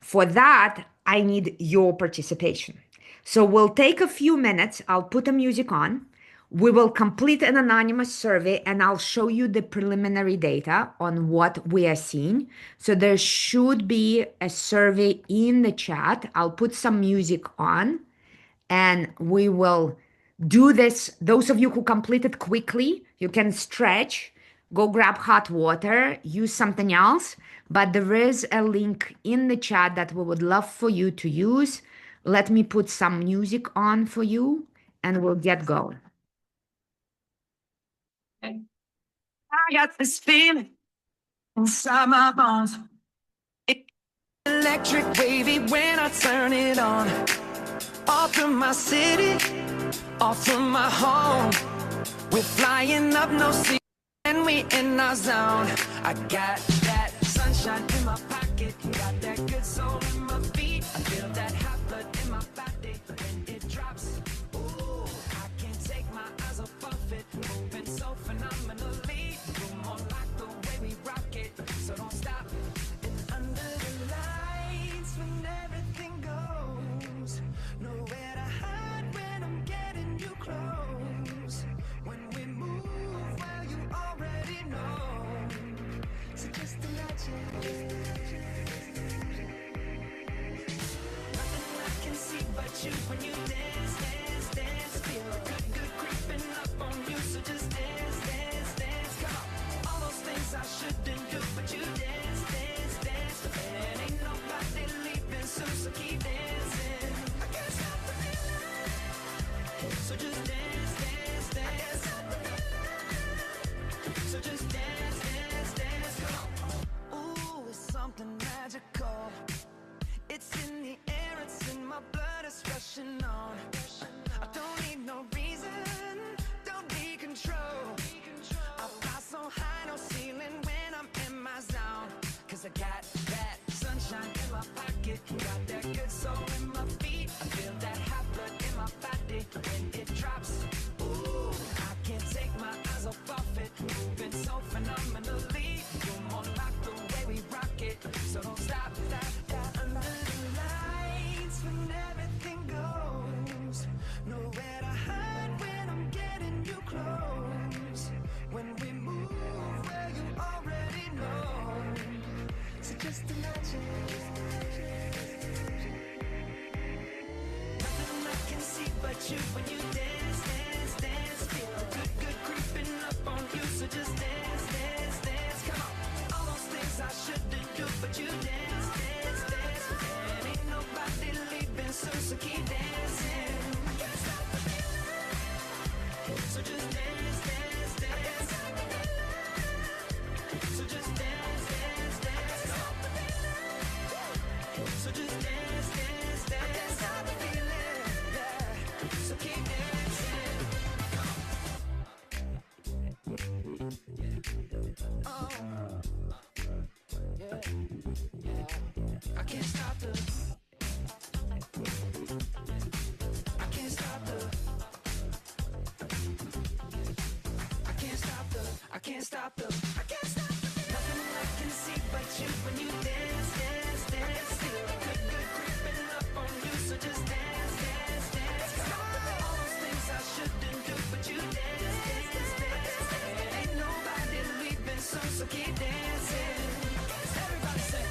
For that, I need your participation. So we'll take a few minutes. I'll put the music on. We will complete an anonymous survey and I'll show you the preliminary data on what we are seeing. So there should be a survey in the chat. I'll put some music on and we will do this. Those of you who complete it quickly, you can stretch, go grab hot water, use something else. But there is a link in the chat that we would love for you to use. Let me put some music on for you and we'll get going. I got this feeling inside my bones. Electric wavy when I turn it on. Off from my city, off from my home. We're flying up no sea and we in our zone. I got that sunshine in my pocket, got that good soul in my feet. I feel that hot blood in my body when it drops. Ooh, I can't take my eyes off of it, moving so phenomenally. You're more like the way we rock it, so don't stop. And under the lights when everything goes, nowhere to hide when I'm getting you close. When we move, well, you already know. So just imagine. I can't stop the. I can't stop the. I can't stop the. I can't stop the. I can't stop the. Nothing I can see but you when you dance, dance, dance. Feel good, good creeping up on you, so just dance, dance, dance. All those things I shouldn't do, but you dance, dance, dance. Ain't nobody leaving soon, so keep dancing. Everybody say.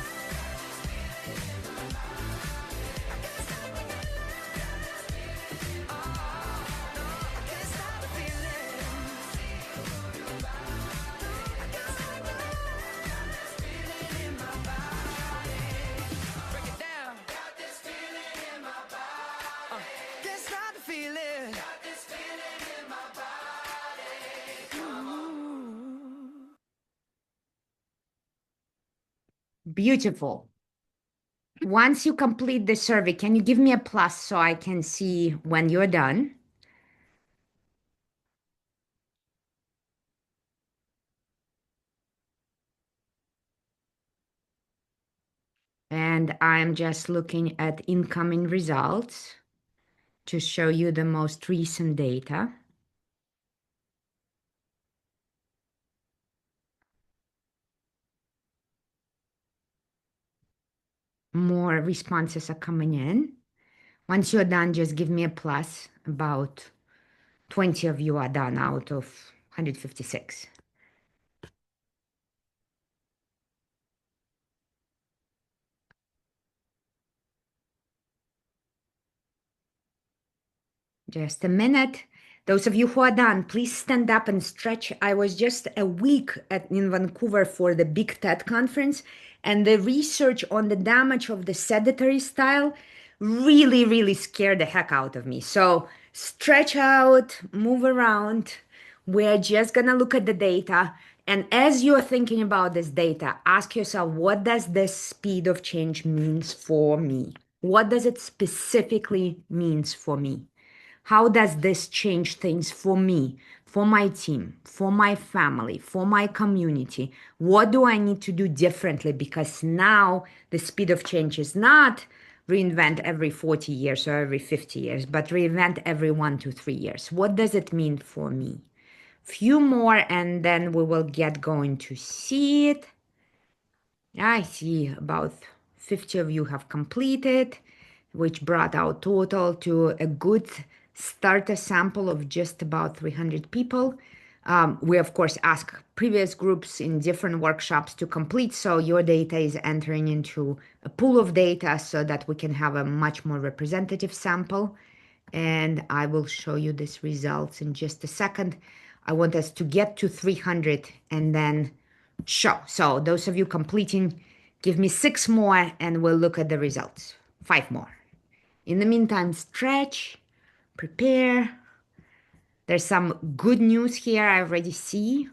Beautiful. Once you complete the survey, can you give me a plus so I can see when you're done? And I'm just looking at incoming results to show you the most recent data. More responses are coming in. Once you're done, just give me a plus. About 20 of you are done out of 156. Just a minute. Those of you who are done, please stand up and stretch. I was just a week in Vancouver for the big TED conference, and the research on the damage of the sedentary style really, really scared the heck out of me. So stretch out, move around. We're just going to look at the data. And as you're thinking about this data, ask yourself, what does this speed of change means for me? What does it specifically means for me? How does this change things for me, for my team, for my family, for my community? What do I need to do differently? Because now the speed of change is not reinvent every 40 years or every 50 years, but reinvent every 1 to 3 years. What does it mean for me? Few more, and then we will get going to see it. I see about 50 of you have completed, which brought our total to a good starter sample of just about 300 people. We, of course, ask previous groups in different workshops to complete, so your data is entering into a pool of data so that we can have a much more representative sample. And I will show you these results in just a second. I want us to get to 300 and then show. So those of you completing, give me 6 more and we'll look at the results. 5 more. In the meantime, stretch, prepare. There's some good news here I already see.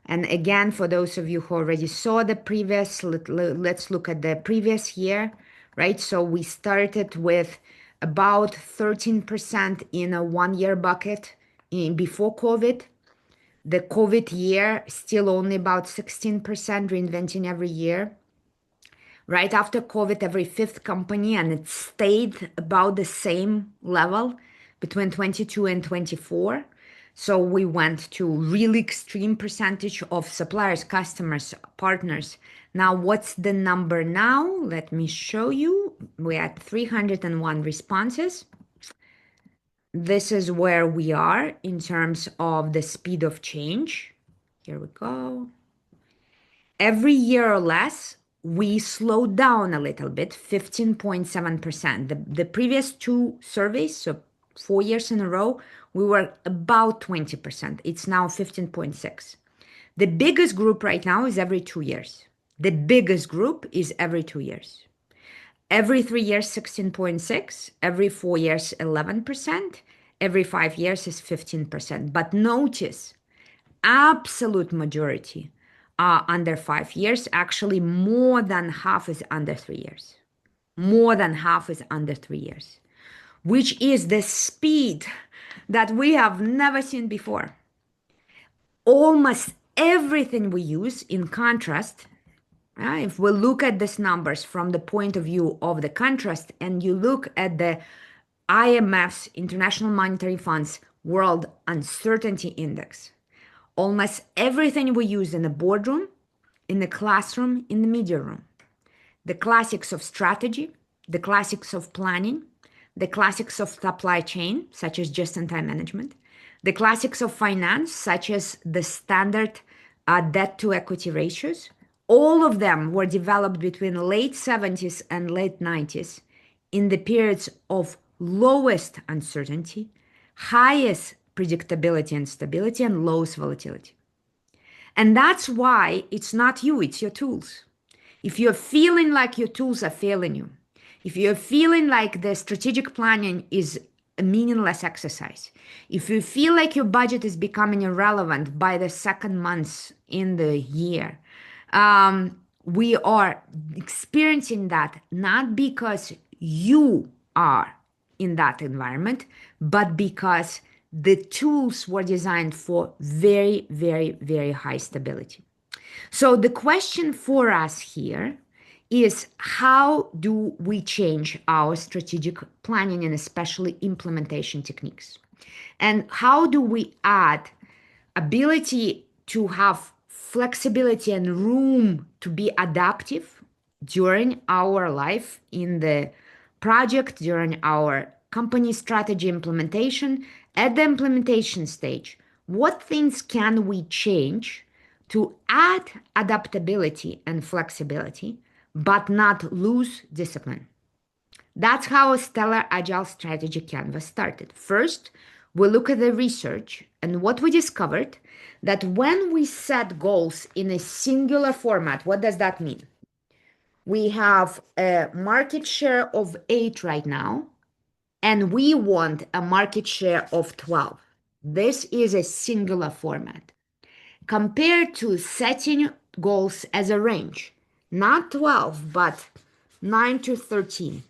And again, for those of you who already saw the previous, let's look at the previous year, right? So we started with about 13% in a 1-year bucket before COVID. The COVID year, still only about 16% reinventing every year. Right after COVID, every 5th company, and it stayed about the same level between 22 and 24. So we went to really extreme percentage of suppliers, customers, partners. Now, what's the number now? Let me show you. We're at 301 responses. This is where we are in terms of the speed of change. Here we go. Every year or less, we slowed down a little bit, 15.7%. The previous 2 surveys, so 4 years in a row, we were about 20%. It's now 15.6. The biggest group right now is every 2 years. The biggest group is every 2 years. Every 3 years, 16.6. Every 4 years, 11%. Every 5 years is 15%. But notice, absolute majority are under 5 years. Actually, more than half is under 3 years. More than half is under 3 years, which is the speed that we have never seen before. Almost everything we use, in contrast, if we look at these numbers from the point of view of the contrast, and you look at the IMF's, International Monetary Fund's World Uncertainty Index, almost everything we use in the boardroom, in the classroom, in the media room, the classics of strategy, the classics of planning, the classics of supply chain, such as just-in-time management, the classics of finance, such as the standard debt to equity ratios, all of them were developed between late 70s and late 90s in the periods of lowest uncertainty, highest predictability and stability, and lowest volatility. And that's why it's not you, it's your tools. If you're feeling like your tools are failing you, if you're feeling like the strategic planning is a meaningless exercise, if you feel like your budget is becoming irrelevant by the second month in the year, we are experiencing that not because you are in that environment, but because the tools were designed for very, very, very high stability. So the question for us here is, how do we change our strategic planning and especially implementation techniques? And how do we add ability to have flexibility and room to be adaptive during our life in the project, during our company strategy implementation, at the implementation stage? What things can we change to add adaptability and flexibility, but not lose discipline? That's how a Stellar Agile Strategy Canvas started. First, we look at the research, and what we discovered that when we set goals in a singular format, what does that mean? We have a market share of 8 right now, and we want a market share of 12. This is a singular format. Compared to setting goals as a range, not 12, but 9 to 13.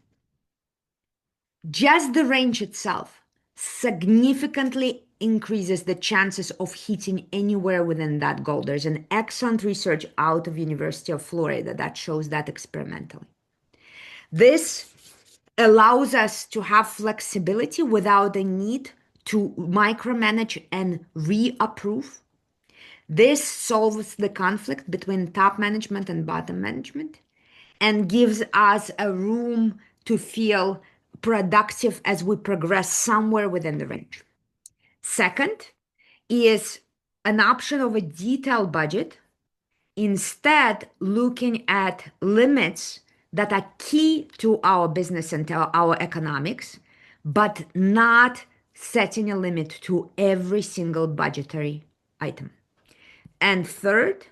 Just the range itself significantly increases the chances of hitting anywhere within that goal. There's an excellent research out of University of Florida that shows that experimentally. This allows us to have flexibility without the need to micromanage and reapprove. This solves the conflict between top management and bottom management and gives us a room to feel productive as we progress somewhere within the range. Second is an option of a detailed budget, instead looking at limits that are key to our business and to our economics, but not setting a limit to every single budgetary item. And third,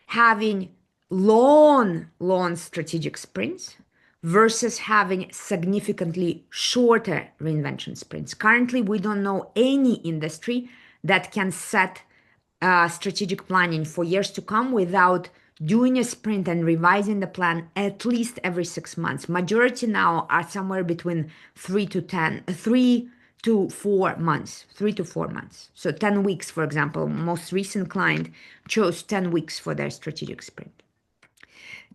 having long strategic sprints versus having significantly shorter reinvention sprints. Currently, we don't know any industry that can set strategic planning for years to come without doing a sprint and revising the plan at least every 6 months. Majority now are somewhere between 3 to 4 months. So 10 weeks, for example, most recent client chose 10 weeks for their strategic sprint.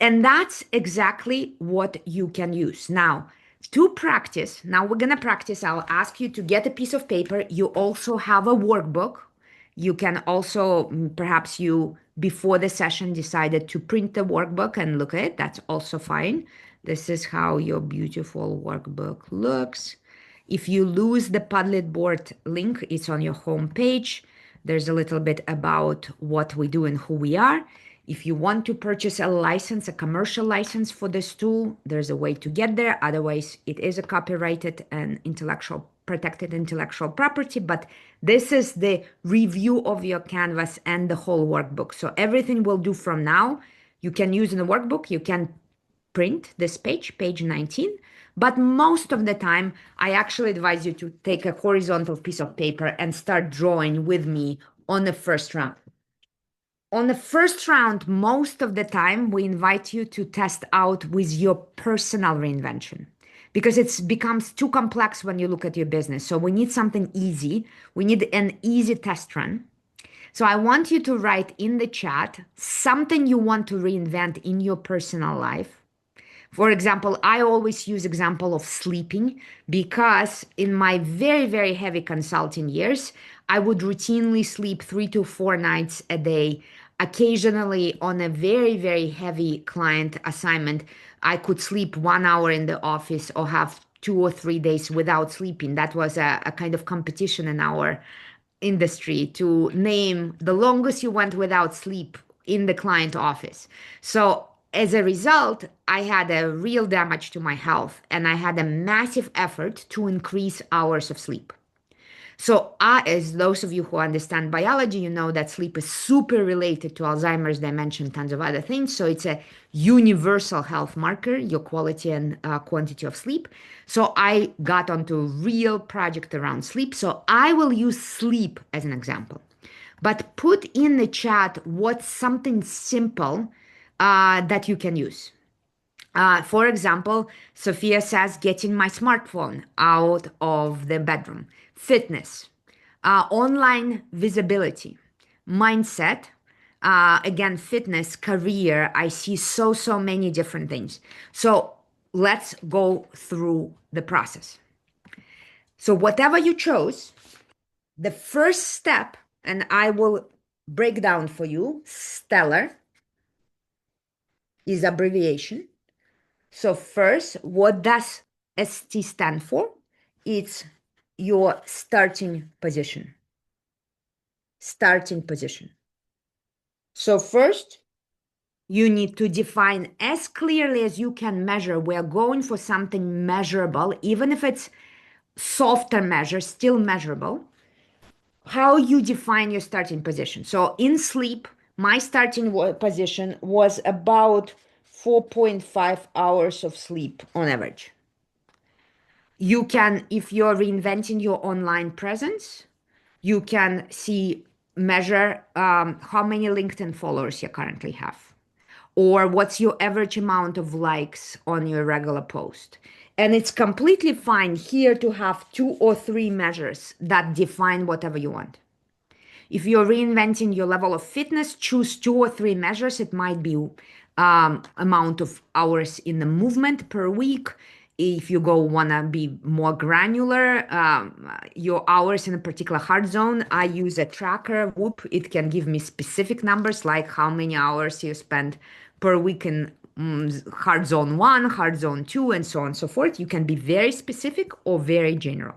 And that's exactly what you can use. Now, to practice, we're going to practice. I'll ask you to get a piece of paper. You also have a workbook. You can also, perhaps you, before the session, decided to print the workbook and look at it. That's also fine. This is how your beautiful workbook looks. If you lose the Padlet board link, it's on your home page. There's a little bit about what we do and who we are. If you want to purchase a license, a commercial license for this tool, there's a way to get there. Otherwise, it is a copyrighted and protected intellectual property. But this is the review of your canvas and the whole workbook. So everything we'll do from now, you can use in the workbook. You can print this page 19. But most of the time, I actually advise you to take a horizontal piece of paper and start drawing with me on the first round. On the first round, most of the time, we invite you to test out with your personal reinvention because it becomes too complex when you look at your business. So we need something easy. We need an easy test run. So I want you to write in the chat something you want to reinvent in your personal life. For example, I always use example of sleeping because in my very, very heavy consulting years, I would routinely sleep 3 to 4 nights a day. Occasionally, on a very, very heavy client assignment, I could sleep 1 hour in the office or have 2 or 3 days without sleeping. That was a kind of competition in our industry to name the longest you went without sleep in the client office. So as a result, I had a real damage to my health and I had a massive effort to increase hours of sleep. So, as those of you who understand biology, you know that sleep is super related to Alzheimer's, dementia, and tons of other things. So, it's a universal health marker, your quality and quantity of sleep. So, I got onto a real project around sleep. So, I will use sleep as an example. But put in the chat what's something simple that you can use. For example, Sophia says, getting my smartphone out of the bedroom, fitness, online visibility, mindset, again, fitness, career. I see so many different things. So let's go through the process. So, whatever you chose, the first step, and I will break down for you, stellar is abbreviation. So first, what does ST stand for? It's your starting position. Starting position. So first, you need to define as clearly as you can measure. We're going for something measurable, even if it's softer measure, still measurable. How you define your starting position. So in sleep, my starting position was about 4.5 hours of sleep on average. You can, if you're reinventing your online presence, you can measure how many LinkedIn followers you currently have, or what's your average amount of likes on your regular post. And it's completely fine here to have 2 or 3 measures that define whatever you want. If you're reinventing your level of fitness, choose 2 or 3 measures. It might be amount of hours in the movement per week. If you want to be more granular, your hours in a particular heart zone, I use a tracker, Whoop. It can give me specific numbers like how many hours you spend per week in heart zone 1, heart zone 2, and so on and so forth. You can be very specific or very general.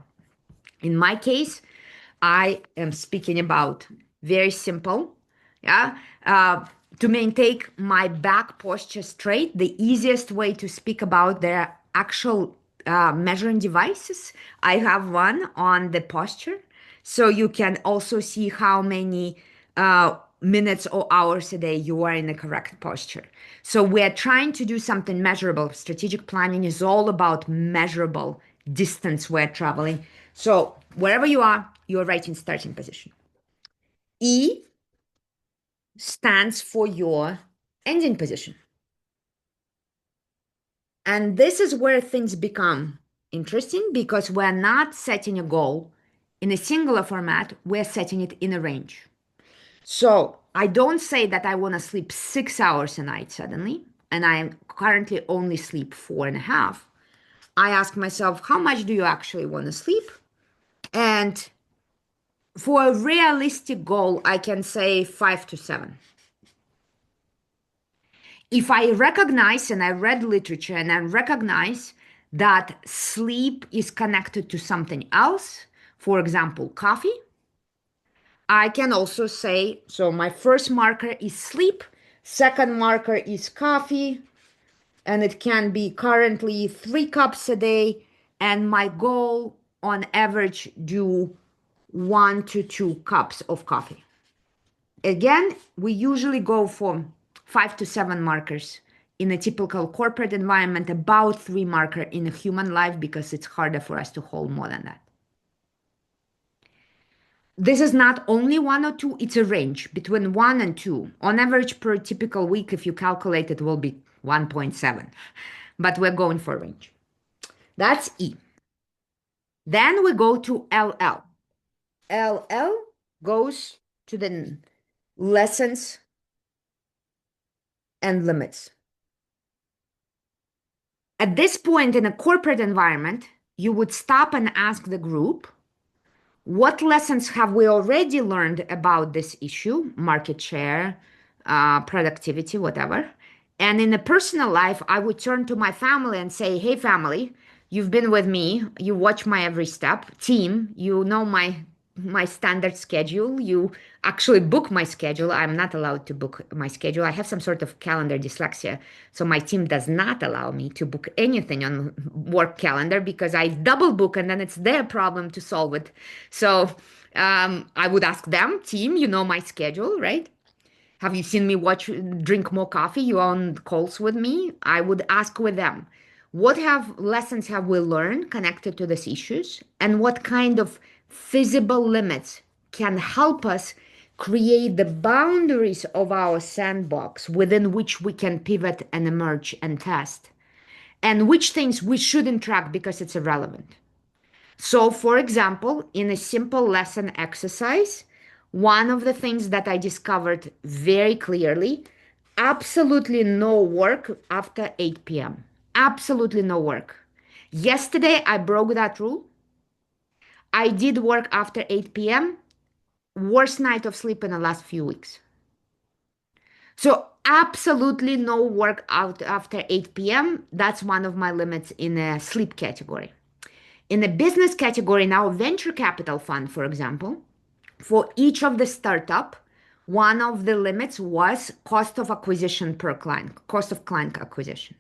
In my case, I am speaking about very simple, yeah. To maintain my back posture straight, the easiest way to speak about their actual measuring devices, I have one on the posture. So you can also see how many minutes or hours a day you are in the correct posture. So we're trying to do something measurable. Strategic planning is all about measurable distance we're traveling. So wherever you are, you're writing starting position. E stands for your ending position. And this is where things become interesting because we're not setting a goal in a singular format, we're setting it in a range. So I don't say that I want to sleep 6 hours a night suddenly, and I currently only sleep 4.5. I ask myself, how much do you actually want to sleep? And for a realistic goal, I can say 5 to 7. If I recognize, and I read literature, and I recognize that sleep is connected to something else, for example, coffee, I can also say, so my first marker is sleep, second marker is coffee, and it can be currently 3 cups a day, and my goal on average do 1 to 2 cups of coffee. Again, we usually go for 5 to 7 markers in a typical corporate environment, about 3 marker in a human life because it's harder for us to hold more than that. This is not only 1 or 2, it's a range between 1 and 2. On average per typical week, if you calculate it, will be 1.7. But we're going for range. That's E. Then we go to LL. LL goes to the lessons, and limits. At this point in a corporate environment, you would stop and ask the group, what lessons have we already learned about this issue, market share, productivity, whatever? And in a personal life, I would turn to my family and say, hey, family, you've been with me. You watch my every step. Team, you know my standard schedule. You actually book my schedule. I'm not allowed to book my schedule. I have some sort of calendar dyslexia. So my team does not allow me to book anything on work calendar because I double book and then it's their problem to solve it. So I would ask them, team, you know my schedule, right? Have you seen me drink more coffee? You on calls with me? I would ask with them, lessons have we learned connected to these issues? And what kind of feasible limits can help us create the boundaries of our sandbox within which we can pivot and emerge and test? And which things we shouldn't track because it's irrelevant. So, for example, in a simple lesson exercise, one of the things that I discovered very clearly, absolutely no work after 8 p.m. Absolutely no work. Yesterday, I broke that rule. I did work after 8 p.m. Worst night of sleep in the last few weeks. So, absolutely no work out after 8 p.m. That's one of my limits in a sleep category. In the business category, in our venture capital fund, for example, for each of the startup, one of the limits was cost of acquisition per client, cost of client acquisition.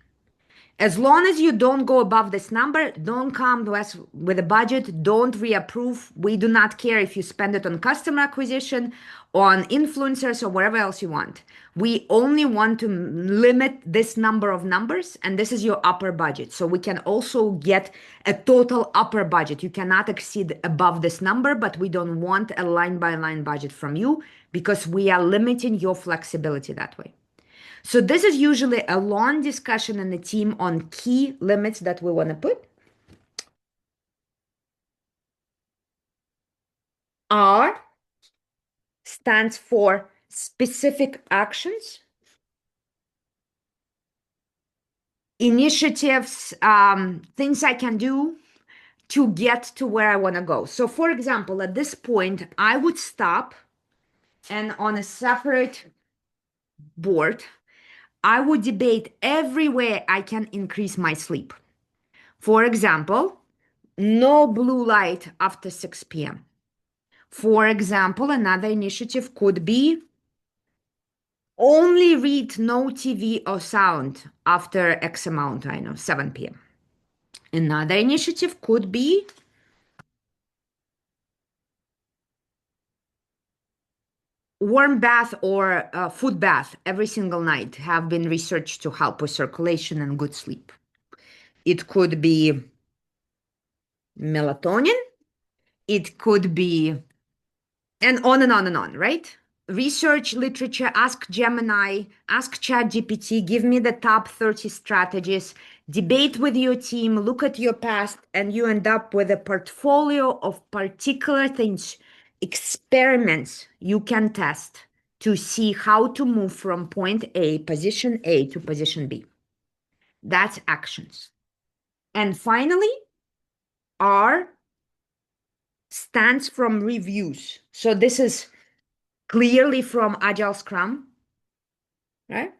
As long as you don't go above this number, don't come to us with a budget, don't reapprove. We do not care if you spend it on customer acquisition, on influencers, or wherever else you want. We only want to limit this number of numbers, and this is your upper budget. So we can also get a total upper budget. You cannot exceed above this number, but we don't want a line by line budget from you because we are limiting your flexibility that way. So this is usually a long discussion in the team on key limits that we want to put. R stands for specific actions, initiatives, things I can do to get to where I want to go. So for example, at this point, I would stop and on a separate board, I would debate every way I can increase my sleep. For example, no blue light after 6 p.m. For example, another initiative could be only read no TV or sound after X amount, 7 p.m. Another initiative could be warm bath or foot bath every single night have been researched to help with circulation and good sleep. It could be melatonin. It could be, and on and on and on, right? Research literature, ask Gemini, ask ChatGPT, give me the top 30 strategies, debate with your team, look at your past, and you end up with a portfolio of particular things, experiments you can test to see how to move from point A, position A, to position B. That's actions. And finally, R stands from reviews. So this is clearly from Agile Scrum, right?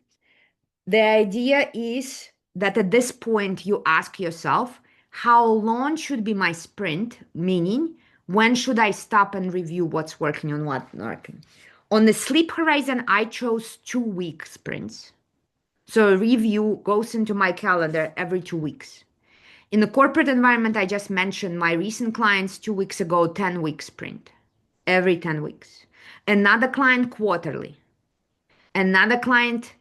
The idea is that at this point you ask yourself, how long should be my sprint? Meaning, when should I stop and review what's working and what's not working? On the sleep horizon, I chose 2-week sprints. So a review goes into my calendar every 2 weeks. In the corporate environment, I just mentioned my recent clients 2 weeks ago, 10-week sprint, every 10 weeks. Another client quarterly. Another client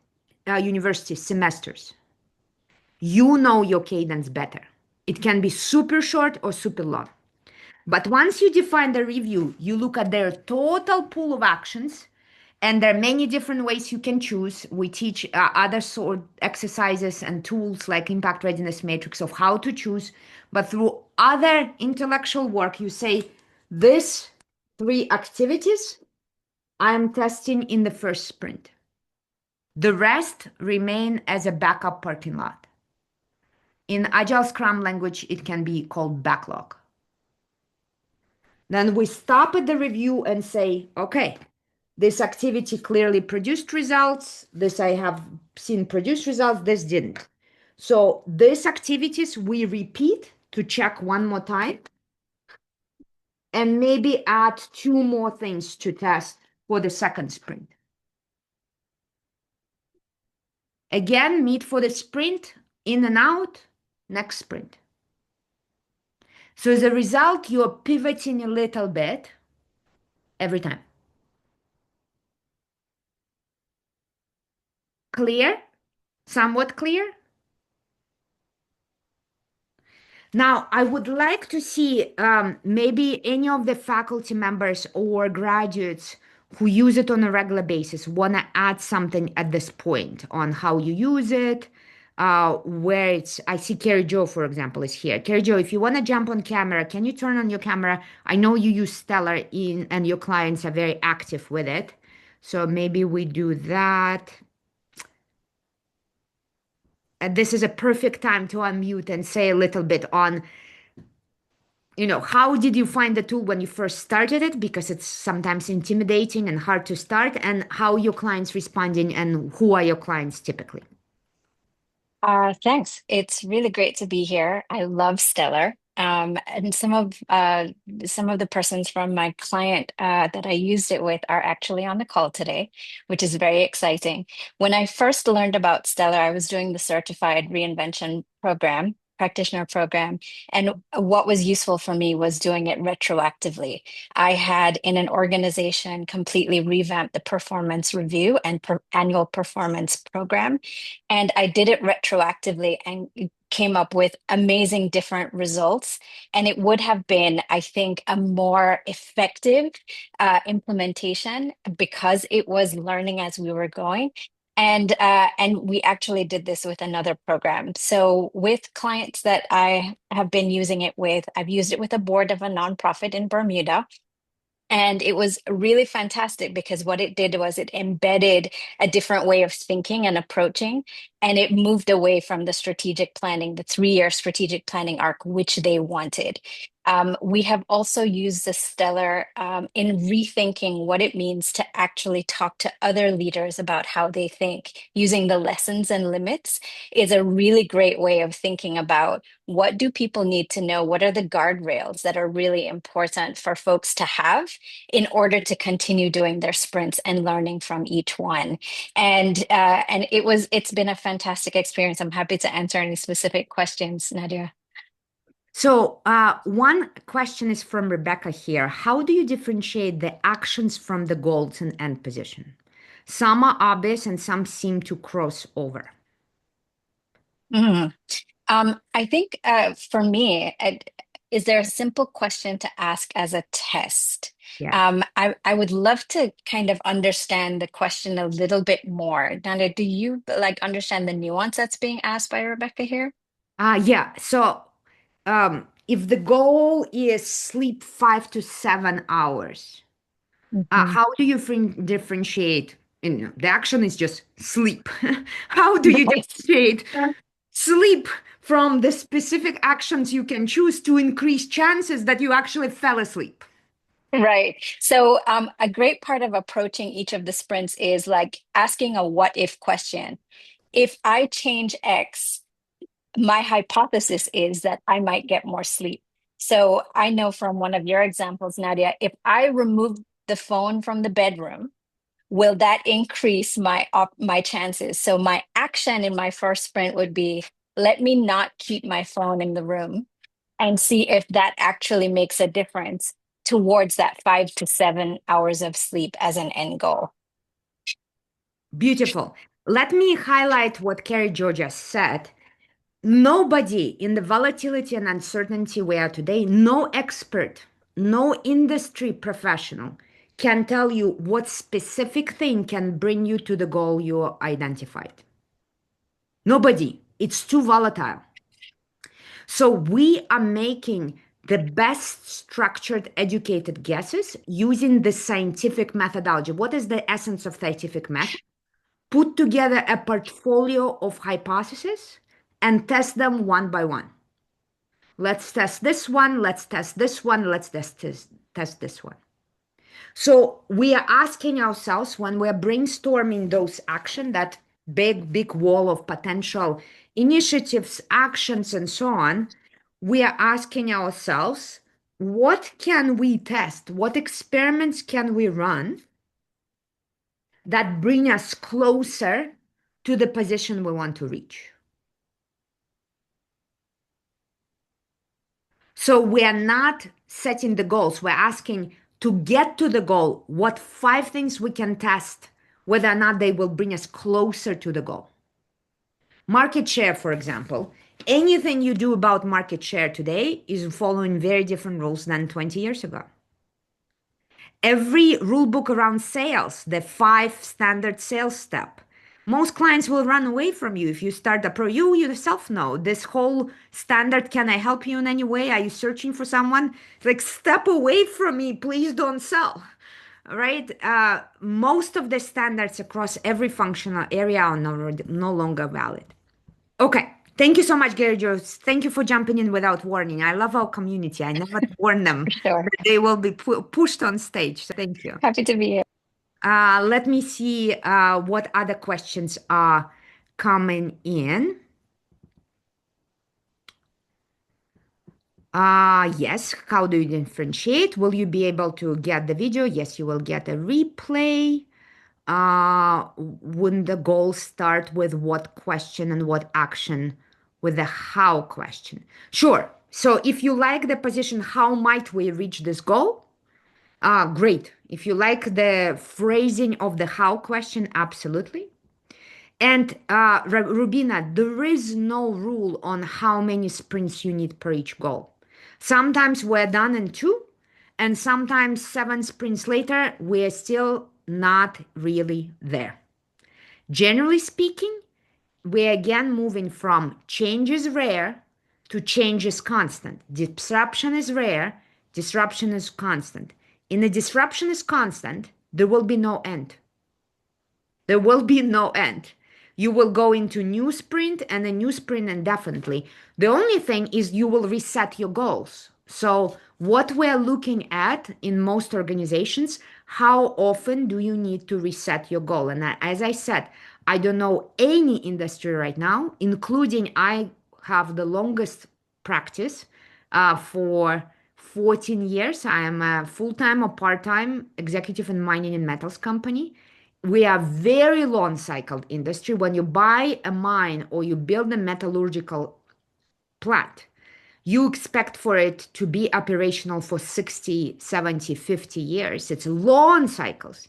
university semesters. You know your cadence better. It can be super short or super long. But once you define the review, you look at their total pool of actions, and there are many different ways you can choose. We teach other sort exercises and tools like impact readiness matrix of how to choose. But through other intellectual work, you say, these 3 activities I'm testing in the first sprint. The rest remain as a backup parking lot. In Agile Scrum language, it can be called backlog. Then we stop at the review and say, okay, this activity clearly produced results. This I have seen produce results. This didn't. So these activities we repeat to check one more time and maybe add 2 more things to test for the second sprint. Again, meet for the sprint, in and out, next sprint. So as a result, you're pivoting a little bit every time. Clear? Somewhat clear? Now, I would like to see maybe any of the faculty members or graduates who use it on a regular basis want to add something at this point on how you use it, where it's. I see Carrie Jo, for example, is here. Carrie Jo, if you want to jump on camera, can you turn on your camera? I know you use Stellar and your clients are very active with it. So maybe we do that. This is a perfect time to unmute and say a little bit on, how did you find the tool when you first started it? Because it's sometimes intimidating and hard to start, and how your clients responding and who are your clients typically? Thanks. It's really great to be here. I love Stellar. And some of the persons from my client that I used it with are actually on the call today, which is very exciting. When I first learned about Stellar, I was doing the certified reinvention program, practitioner program, and what was useful for me was doing it retroactively. I had in an organization completely revamped the performance review and annual performance program. And I did it retroactively and came up with amazing different results. And it would have been, I think, a more effective implementation because it was learning as we were going. And we actually did this with another program. So with clients that I have been using it with, I've used it with a board of a nonprofit in Bermuda. And it was really fantastic because what it did was it embedded a different way of thinking and approaching, and it moved away from the strategic planning, the 3-year strategic planning arc, which they wanted. We have also used the Stellar in rethinking what it means to actually talk to other leaders about how they think. Using the lessons and limits is a really great way of thinking about what do people need to know? What are the guardrails that are really important for folks to have in order to continue doing their sprints and learning from each one? And it's been a fantastic experience. I'm happy to answer any specific questions, Nadia. So one question is from Rebecca here. How do you differentiate the actions from the goals and end position? Some are obvious and some seem to cross over. Mhm. I think for me, is there a simple question to ask as a test? Yeah. I would love to kind of understand the question a little bit more. Nanda, do you understand the nuance that's being asked by Rebecca here? Yeah. So if the goal is sleep 5 to 7 hours, Mhm. how do you differentiate? The action is just sleep. How do you differentiate sleep from the specific actions you can choose to increase chances that you actually fell asleep? Right. So a great part of approaching each of the sprints is like asking a what if question. If I change X, my hypothesis is that I might get more sleep. So I know from one of your examples, Nadia, if I remove the phone from the bedroom, will that increase my chances? So my action in my first sprint would be, let me not keep my phone in the room and see if that actually makes a difference towards that 5 to 7 hours of sleep as an end goal. Beautiful. Let me highlight what Carrie Georgia said. Nobody in the volatility and uncertainty we are today, no expert, no industry professional can tell you what specific thing can bring you to the goal you identified. Nobody. It's too volatile. So we are making the best structured, educated guesses using the scientific methodology. What is the essence of scientific method? Put together a portfolio of hypotheses and test them one by one. Let's test this one, let's test this one, let's test this one. So we are asking ourselves when we're brainstorming those action, that big wall of potential initiatives, actions, and so on, we are asking ourselves, what can we test? What experiments can we run that bring us closer to the position we want to reach? So we are not setting the goals. We're asking to get to the goal, what 5 things we can test, whether or not they will bring us closer to the goal. Market share, for example. Anything you do about market share today is following very different rules than 20 years ago. Every rule book around sales, the 5 standard sales step, most clients will run away from you if you start a pro. You yourself know this whole standard. Can I help you in any way? Are you searching for someone? It's like, step away from me, please don't sell. All right. Most of the standards across every functional area are no longer valid. Okay. Thank you so much, Gary Jones. Thank you for jumping in without warning. I love our community. I never warn them Sure. that they will be pushed on stage. So thank you. Happy to be here. Let me see what other questions are coming in. Yes, how do you differentiate? Will you be able to get the video? Yes, you will get a replay. Wouldn't the goal start with what question and what action with the how question? Sure. So if you like the position, how might we reach this goal? Great. If you like the phrasing of the how question, absolutely. And Rubina, there is no rule on how many sprints you need per each goal. Sometimes we're done in 2, and sometimes 7 sprints later, we're still not really there. Generally speaking, we're again moving from change is rare to change is constant. Disruption is rare, disruption is constant. In a disruption is constant, there will be no end. There will be no end. You will go into new sprint and a new sprint indefinitely. The only thing is you will reset your goals. So what we're looking at in most organizations, how often do you need to reset your goal? And as I said, I don't know any industry right now, including I have the longest practice for 14 years. I am a full-time or part-time executive in mining and metals company. We are very long cycled industry. When you buy a mine or you build a metallurgical plant, you expect for it to be operational for 60, 70, 50 years. It's long cycles.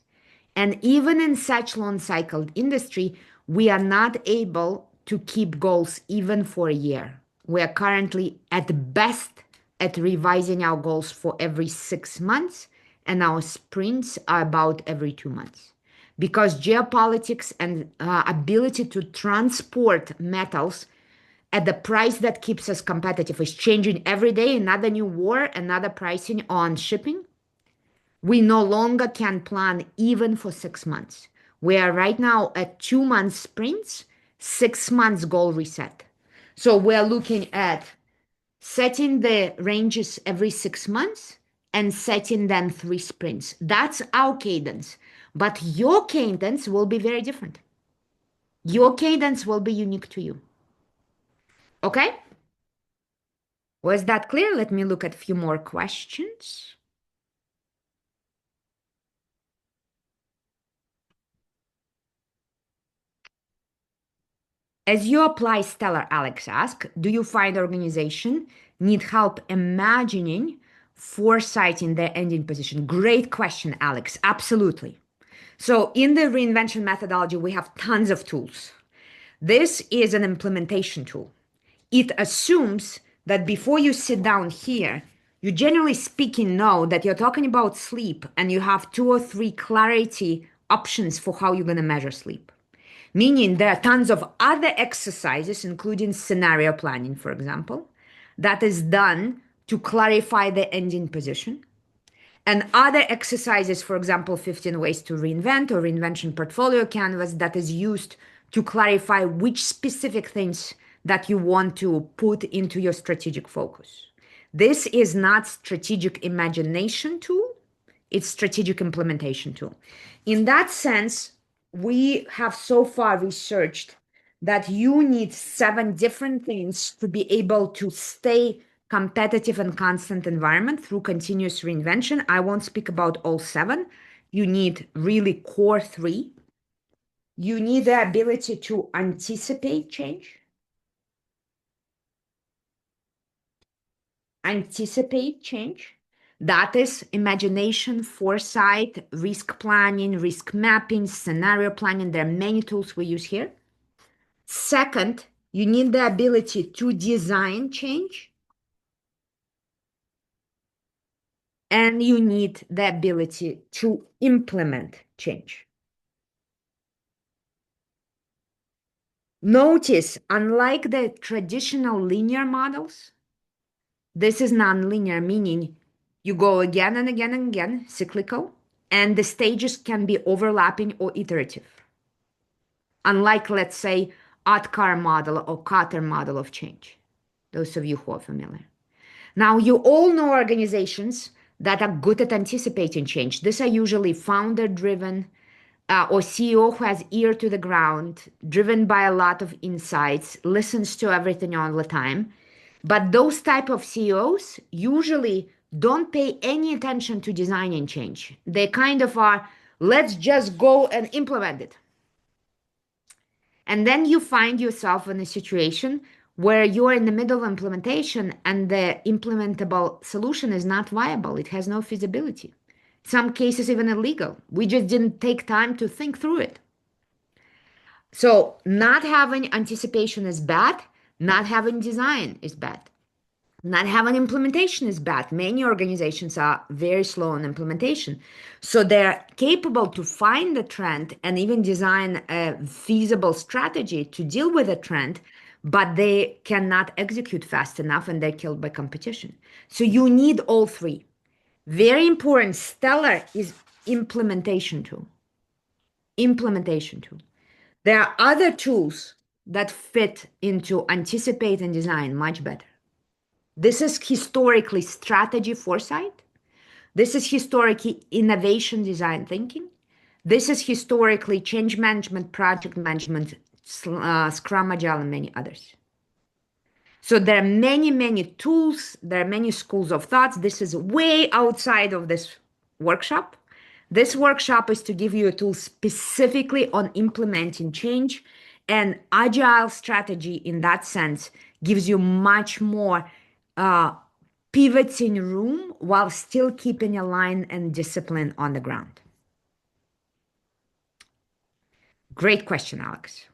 And even in such long cycled industry, we are not able to keep goals even for a year. We are currently at best at revising our goals for every 6 months, and our sprints are about every 2 months. Because geopolitics and ability to transport metals at the price that keeps us competitive is changing every day. Another new war, another pricing on shipping. We no longer can plan even for 6 months. We are right now at 2-month sprints, 6 months goal reset. So we're looking at setting the ranges every 6 months and setting then 3 sprints. That's our cadence. But your cadence will be very different. Your cadence will be unique to you. Okay? Was that clear? Let me look at a few more questions. As you apply Stellar, Alex asked, do you find organization need help imagining foresighting their ending position? Great question, Alex. Absolutely. So in the reinvention methodology, we have tons of tools. This is an implementation tool. It assumes that before you sit down here, you generally speaking know that you're talking about sleep and you have 2 or 3 clarity options for how you're going to measure sleep. Meaning there are tons of other exercises, including scenario planning, for example, that is done to clarify the ending position. And other exercises, for example, 15 ways to reinvent or reinvention portfolio canvas that is used to clarify which specific things that you want to put into your strategic focus. This is not strategic imagination tool, it's strategic implementation tool. In that sense, we have so far researched that you need 7 different things to be able to stay competitive and constant environment through continuous reinvention. I won't speak about all 7. You need really core 3. You need the ability to anticipate change. Anticipate change. That is imagination, foresight, risk planning, risk mapping, scenario planning. There are many tools we use here. Second, you need the ability to design change. And you need the ability to implement change. Notice, unlike the traditional linear models, this is non-linear, meaning you go again and again and again, cyclical, and the stages can be overlapping or iterative. Unlike, let's say, Otkar model or Kotter model of change, those of you who are familiar. Now, you all know organizations that are good at anticipating change. These are usually founder-driven or CEO who has ear to the ground, driven by a lot of insights, listens to everything all the time. But those type of CEOs usually don't pay any attention to designing change. They kind of are, let's just go and implement it. And then you find yourself in a situation where you're in the middle of implementation and the implementable solution is not viable. It has no feasibility. Some cases even illegal. We just didn't take time to think through it. So not having anticipation is bad. Not having design is bad. Not having implementation is bad. Many organizations are very slow on implementation. So they're capable to find the trend and even design a feasible strategy to deal with the trend, but they cannot execute fast enough and they're killed by competition. So you need all 3. Very important, Stellar is implementation tool. Implementation tool. There are other tools that fit into anticipate and design much better. This is historically strategy foresight. This is historically innovation design thinking. This is historically change management, project management, Scrum Agile, and many others. So there are many, many tools. There are many schools of thoughts. This is way outside of this workshop. This workshop is to give you a tool specifically on implementing change, and agile strategy in that sense gives you much more pivoting room while still keeping a line and discipline on the ground. Great question, Alex.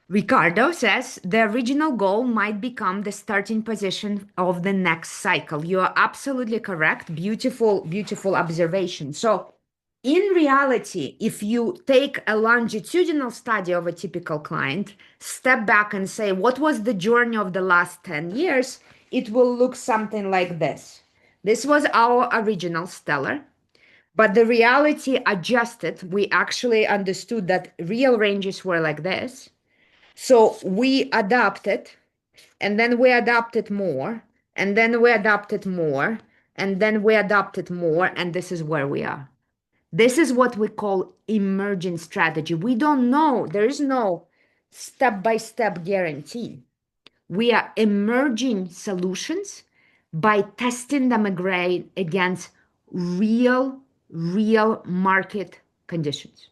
Ricardo says the original goal might become the starting position of the next cycle. You are absolutely correct. Beautiful, beautiful observation. So in reality, if you take a longitudinal study of a typical client, step back and say, what was the journey of the last 10 years? It will look something like this. This was our original Stellar, but the reality adjusted. We actually understood that real ranges were like this. So we adapted, and then we adapted more, and then we adapted more, and then we adapted more, and this is where we are. This is what we call emerging strategy. We don't know. There is no step-by-step guarantee. We are emerging solutions by testing them against real market conditions.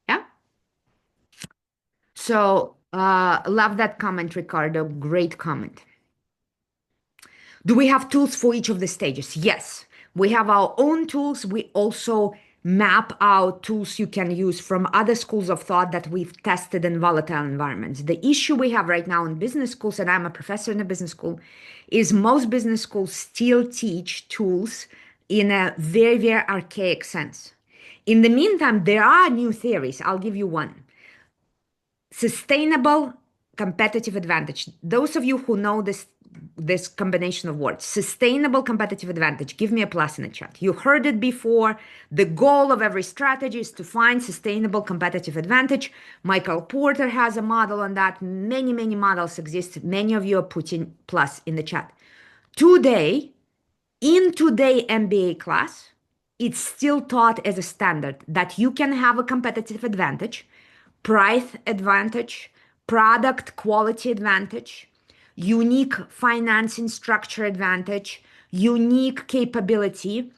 Yeah? So love that comment, Ricardo. Great comment. Do we have tools for each of the stages? Yes. We have our own tools. We also map out tools you can use from other schools of thought that we've tested in volatile environments. The issue we have right now in business schools, and I'm a professor in a business school, is most business schools still teach tools in a very, very archaic sense. In the meantime, there are new theories. I'll give you one. Sustainable competitive advantage. Those of you who know this combination of words, sustainable competitive advantage, give me a plus in the chat. You heard it before. The goal of every strategy is to find sustainable competitive advantage. Michael Porter has a model on that. Many, many models exist. Many of you are putting plus in the chat. Today, in today MBA class, it's still taught as a standard that you can have a competitive advantage, price advantage, product quality advantage, unique financing structure advantage, unique capability,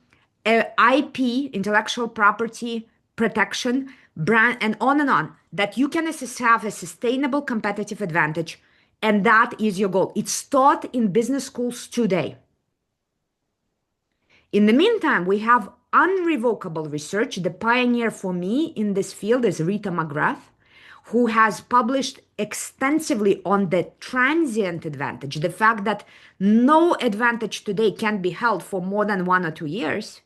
IP, intellectual property protection, brand, and on, that you can have a sustainable competitive advantage. And that is your goal. It's taught in business schools today. In the meantime, we have unrevocable research. The pioneer for me in this field is Rita McGrath, who has published extensively on the transient advantage, the fact that no advantage today can be held for more than 1 or 2 years,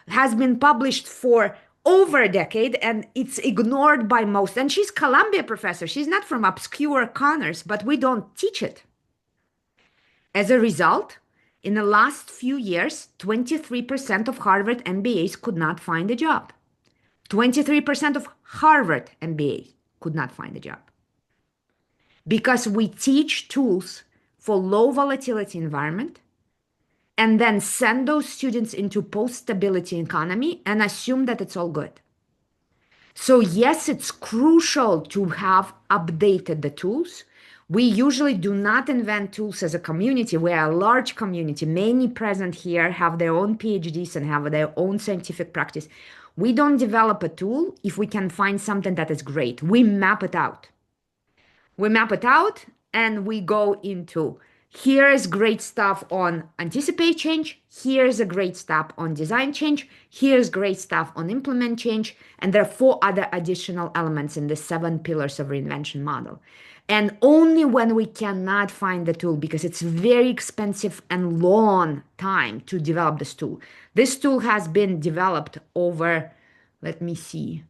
has been published for over a decade, and it's ignored by most. And she's Columbia professor. She's not from obscure corners, but we don't teach it. As a result, in the last few years, 23% of Harvard MBAs could not find a job. 23% of Harvard MBAs could not find a job. Because we teach tools for low volatility environment and then send those students into post-stability economy and assume that it's all good. So yes, it's crucial to have updated the tools. We usually do not invent tools as a community. We are a large community. Many present here have their own PhDs and have their own scientific practice. We don't develop a tool if we can find something that is great. We map it out. We map it out and we go into, here is great stuff on anticipate change. Here's a great stuff on design change. Here's great stuff on implement change. And there are 4 other additional elements in the 7 pillars of reinvention model. And only when we cannot find the tool, because it's very expensive and long time to develop this tool. This tool has been developed over, let me see,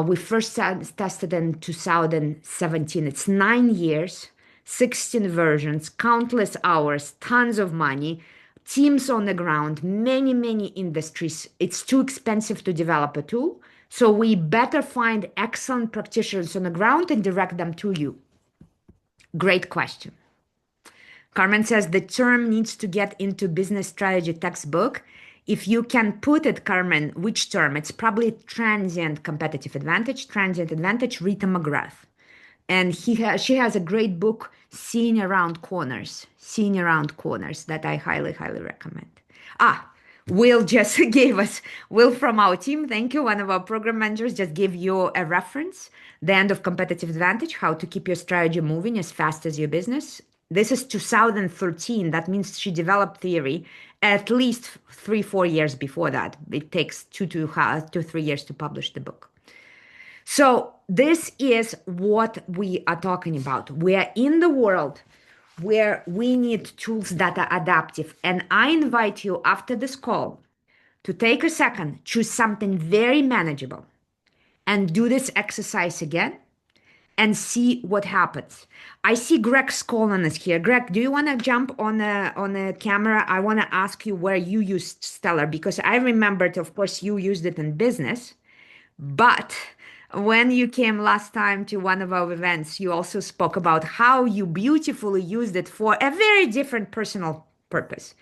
we first tested in 2017. It's 9 years, 16 versions, countless hours, tons of money, teams on the ground, many, many industries. It's too expensive to develop a tool. So we better find excellent practitioners on the ground and direct them to you. Great question. Carmen says the term needs to get into business strategy textbook. If you can put it, Carmen, which term? It's probably transient competitive advantage, Rita McGrath. And she has a great book, Seeing Around Corners, that I highly, highly recommend. Will just gave us, Will from our team, thank you. One of our program managers just gave you a reference, The End of Competitive Advantage, How to Keep Your Strategy Moving as Fast as Your Business. This is 2013. That means she developed theory at least 3-4 years before that. It takes 2 to 3 years to publish the book. So this is what we are talking about. We are in the world where we need tools that are adaptive. And I invite you after this call to take a second, choose something very manageable, and do this exercise again and see what happens. I see Greg Scollin is here. Greg, do you want to jump on a camera? I want to ask you where you used Stellar, because I remembered, of course, you used it in business, but when you came last time to one of our events, you also spoke about how you beautifully used it for a very different personal purpose.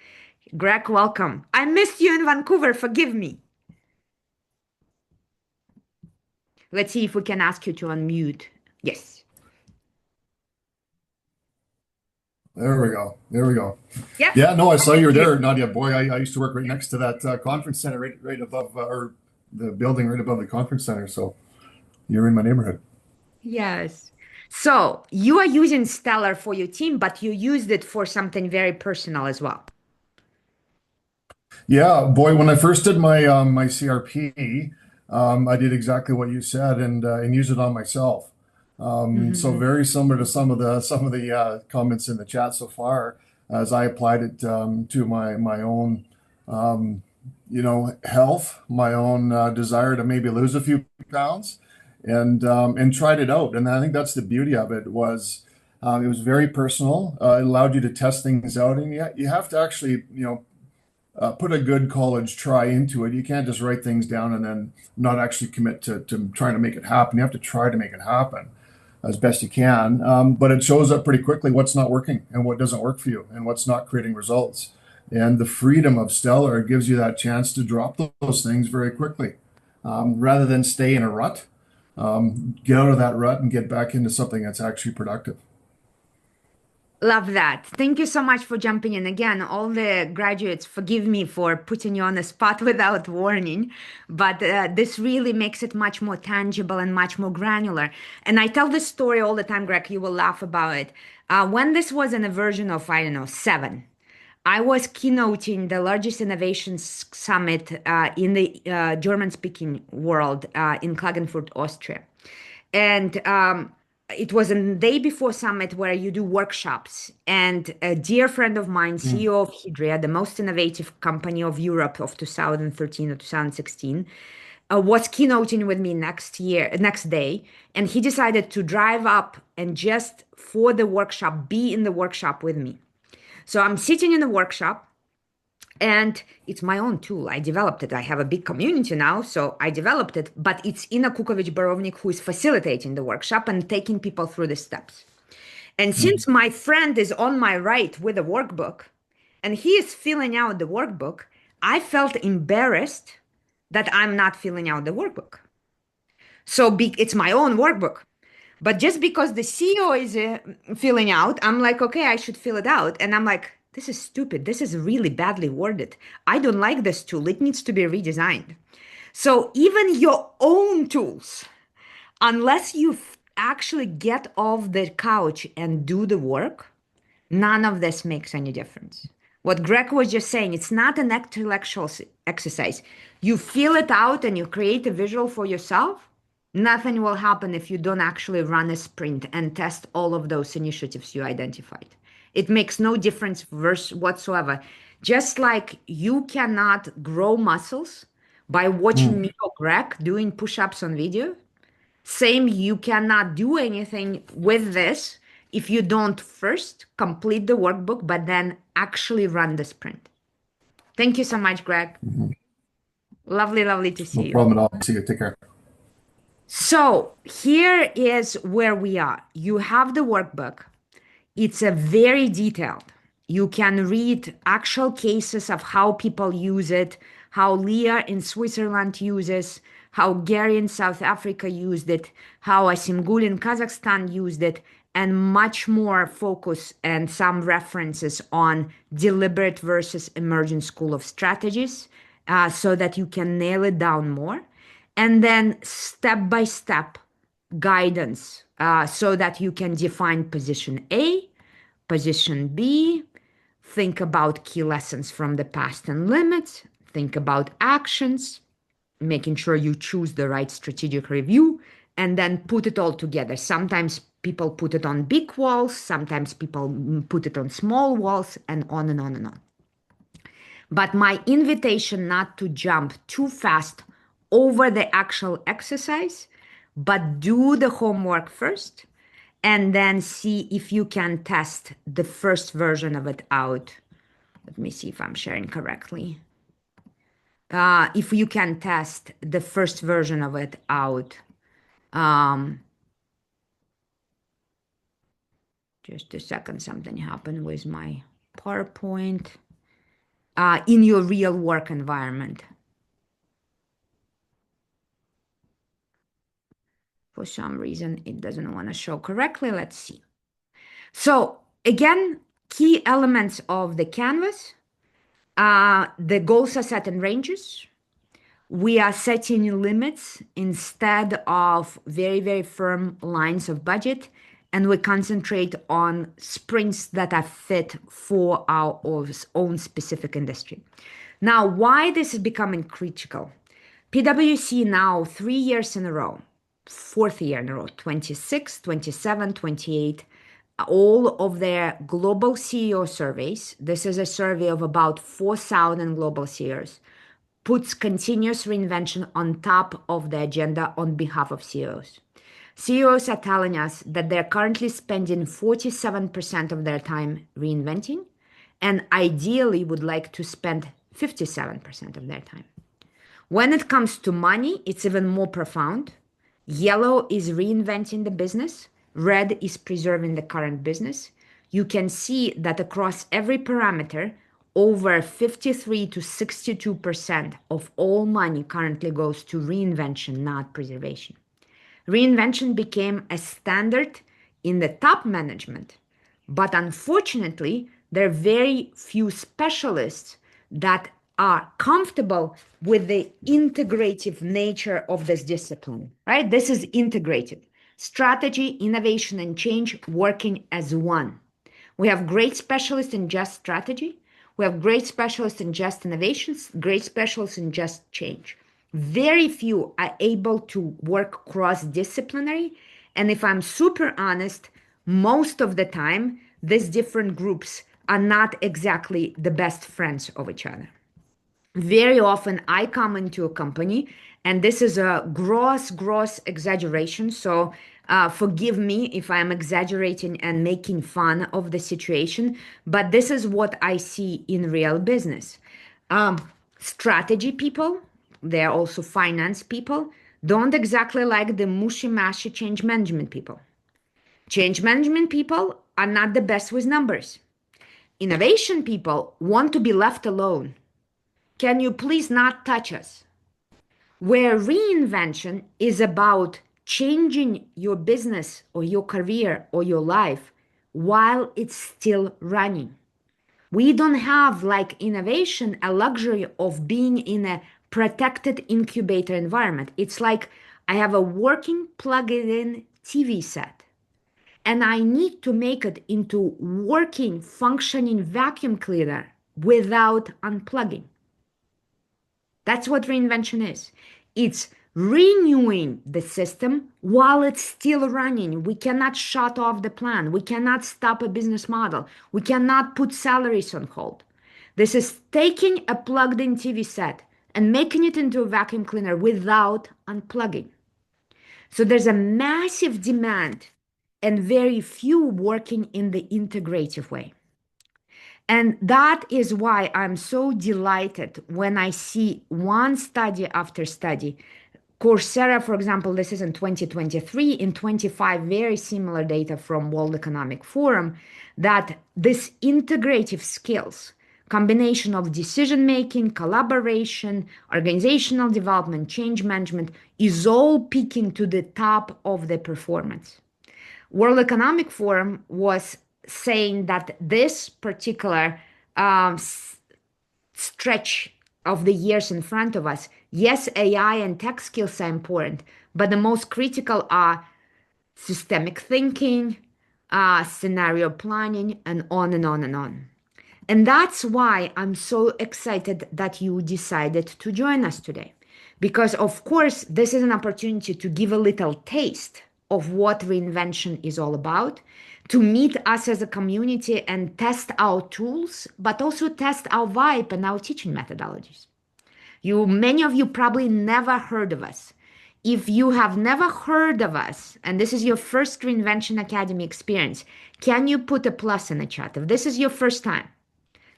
Greg, welcome. I missed you in Vancouver. Forgive me. Let's see if we can ask you to unmute. Yes. There we go. There we go. Yep. Yeah, no, I saw you were there, Nadia. Boy, I used to work right next to that conference center, right above, or the building right above the conference center. So you're in my neighborhood. Yes. So you are using Stellar for your team, but you used it for something very personal as well. Yeah, boy, when I first did my my CRP, I did exactly what you said and used it on myself. So very similar to some of the comments in the chat so far, as I applied it to my own health, my own desire to maybe lose a few pounds, and tried it out. And I think that's the beauty of it was It was very personal. It allowed you to test things out, and you have to actually, put a good college try into it. You can't just write things down and then not actually commit to trying to make it happen. You have to try to make it happen as best you can. But it shows up pretty quickly what's not working and what doesn't work for you and what's not creating results. And the freedom of Stellar gives you that chance to drop those things very quickly, rather than stay in a rut. Get out of that rut and get back into something that's actually productive. Love that. Thank you so much for jumping in. Again, all the graduates, forgive me for putting you on the spot without warning, but this really makes it much more tangible and much more granular. And I tell this story all the time, Greg, you will laugh about it. When this was in a version of, I don't know, 7, I was keynoting the largest innovation summit in the German-speaking world in Klagenfurt, Austria. And it was a day before summit where you do workshops. And a dear friend of mine, CEO of Hydria, the most innovative company of Europe of 2013 or 2016, was keynoting with me next day. And he decided to drive up and just for the workshop, be in the workshop with me. So I'm sitting in the workshop. And it's my own tool. I developed it. I have a big community now, so I developed it. But it's Ina Kukovic-Borovnik who is facilitating the workshop and taking people through the steps. And since my friend is on my right with a workbook, and he is filling out the workbook, I felt embarrassed that I'm not filling out the workbook. So it's my own workbook. But just because the CEO is filling out, I'm like, okay, I should fill it out. And I'm like, this is stupid. This is really badly worded. I don't like this tool. It needs to be redesigned. So even your own tools, unless you actually get off the couch and do the work, none of this makes any difference. What Greg was just saying, it's not an intellectual exercise. You feel it out and you create a visual for yourself. Nothing will happen if you don't actually run a sprint and test all of those initiatives you identified. It makes no difference whatsoever. Just like you cannot grow muscles by watching me or Greg doing push-ups on video, same, you cannot do anything with this if you don't first complete the workbook, but then actually run the sprint. Thank you so much, Greg. Lovely, lovely to see No you. problem at all. See you. Take care. So here is where we are. You have the workbook. It's a very detailed. You can read actual cases of how people use it, how Leah in Switzerland uses, how Gary in South Africa used it, how Asimgul in Kazakhstan used it, and much more focus and some references on deliberate versus emergent school of strategies, so that you can nail it down more. And then step-by-step guidance, so that you can define position A, position B, think about key lessons from the past and limits, think about actions, making sure you choose the right strategic review, and then put it all together. Sometimes people put it on big walls, sometimes people put it on small walls, and on and on and on. But my invitation not to jump too fast over the actual exercise, but do the homework first and then see if you can test the first version of it out. Let me see if I'm sharing correctly. If you can test the first version of it out. Just a second, something happened with my PowerPoint. In your real work environment. For some reason, it doesn't want to show correctly. Let's see. So again, key elements of the canvas. The goals are set in ranges. We are setting limits instead of very, very firm lines of budget. And we concentrate on sprints that are fit for our own specific industry. Now, why this is becoming critical? PwC now 3 years in a row, 4th year in a row, 26, 27, 28, all of their global CEO surveys, this is a survey of about 4,000 global CEOs, puts continuous reinvention on top of the agenda on behalf of CEOs. CEOs are telling us that they're currently spending 47% of their time reinventing and ideally would like to spend 57% of their time. When it comes to money, it's even more profound. Yellow is reinventing the business. Red is preserving the current business. You can see that across every parameter, over 53 to 62% of all money currently goes to reinvention, not preservation. Reinvention became a standard in the top management, but unfortunately, there are very few specialists that are comfortable with the integrative nature of this discipline, right? This is integrated. Strategy, innovation, and change working as one. We have great specialists in just strategy. We have great specialists in just innovations, great specialists in just change. Very few are able to work cross-disciplinary. And if I'm super honest, most of the time, these different groups are not exactly the best friends of each other. Very often I come into a company, and this is a gross exaggeration. So forgive me if I'm exaggerating and making fun of the situation, but this is what I see in real business. Strategy people, they're also finance people, don't exactly like the mushy-mashy change management people. Change management people are not the best with numbers. Innovation people want to be left alone. Can you please not touch us? Where reinvention is about changing your business or your career or your life while it's still running. We don't have, like innovation, a luxury of being in a protected incubator environment. It's like I have a working plugged-in TV set, and I need to make it into working, functioning vacuum cleaner without unplugging. That's what reinvention is. It's renewing the system while it's still running. We cannot shut off the plan. We cannot stop a business model. We cannot put salaries on hold. This is taking a plugged-in TV set and making it into a vacuum cleaner without unplugging. So there's a massive demand and very few working in the integrative way. And that is why I'm so delighted when I see one study after study. Coursera, for example, this is in 2023, in 25, very similar data from World Economic Forum, that this integrative skills, combination of decision-making, collaboration, organizational development, change management, is all peaking to the top of the performance. World Economic Forum was saying that this particular stretch of the years in front of us, yes, AI and tech skills are important, but the most critical are systemic thinking, scenario planning, and on and on and on. And that's why I'm so excited that you decided to join us today. Because, of course, this is an opportunity to give a little taste of what reinvention is all about, to meet us as a community and test our tools, but also test our vibe and our teaching methodologies. Many of you probably never heard of us. If you have never heard of us, and this is your first Reinvention Academy experience, can you put a plus in the chat? If this is your first time,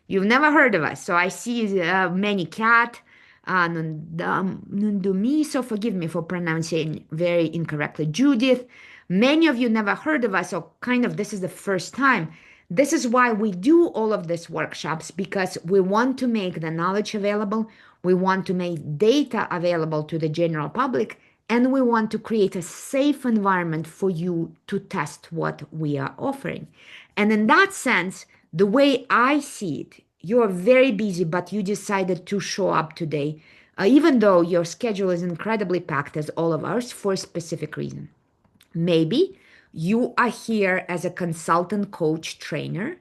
you've never heard of us. So I see many cat, Nundumi, so forgive me for pronouncing very incorrectly. Judith, many of you never heard of us, so kind of this is the first time. This is why we do all of these workshops, because we want to make the knowledge available, we want to make data available to the general public, and we want to create a safe environment for you to test what we are offering. And in that sense, the way I see it, you're very busy, but you decided to show up today, even though your schedule is incredibly packed as all of ours, for a specific reason. Maybe you are here as a consultant, coach, trainer,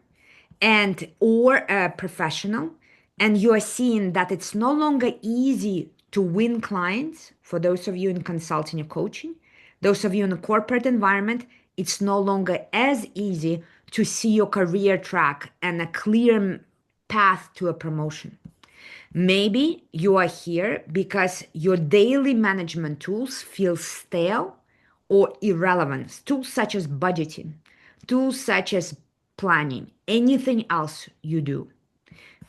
or a professional, and you are seeing that it's no longer easy to win clients. For those of you in consulting or coaching, those of you in a corporate environment, it's no longer as easy to see your career track and a clear path to a promotion. Maybe you are here because your daily management tools feel stale or irrelevant, tools such as budgeting, tools such as planning, anything else you do.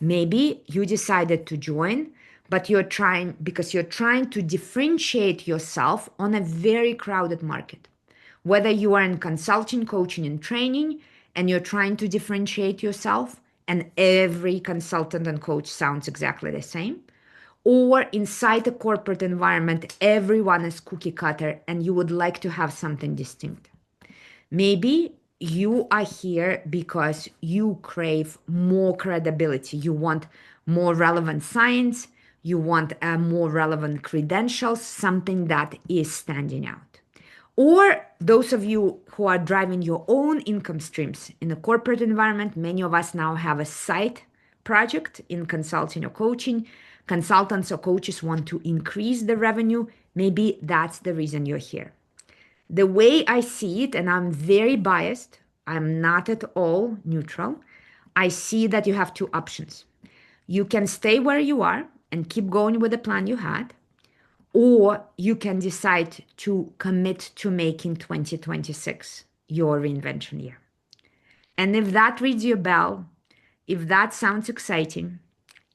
Maybe you decided to join, but you're trying to differentiate yourself on a very crowded market. Whether you are in consulting, coaching, and training, and you're trying to differentiate yourself, and every consultant and coach sounds exactly the same, or inside a corporate environment, everyone is cookie cutter, and you would like to have something distinct. Maybe you are here because you crave more credibility. You want more relevant science. You want a more relevant credentials, something that is standing out. Or those of you who are driving your own income streams in a corporate environment, many of us now have a side project in consulting or coaching. Consultants or coaches want to increase the revenue. Maybe that's the reason you're here. The way I see it, and I'm very biased, I'm not at all neutral, I see that you have two options. You can stay where you are and keep going with the plan you had, or you can decide to commit to making 2026 your reinvention year. And if that rings your bell, if that sounds exciting,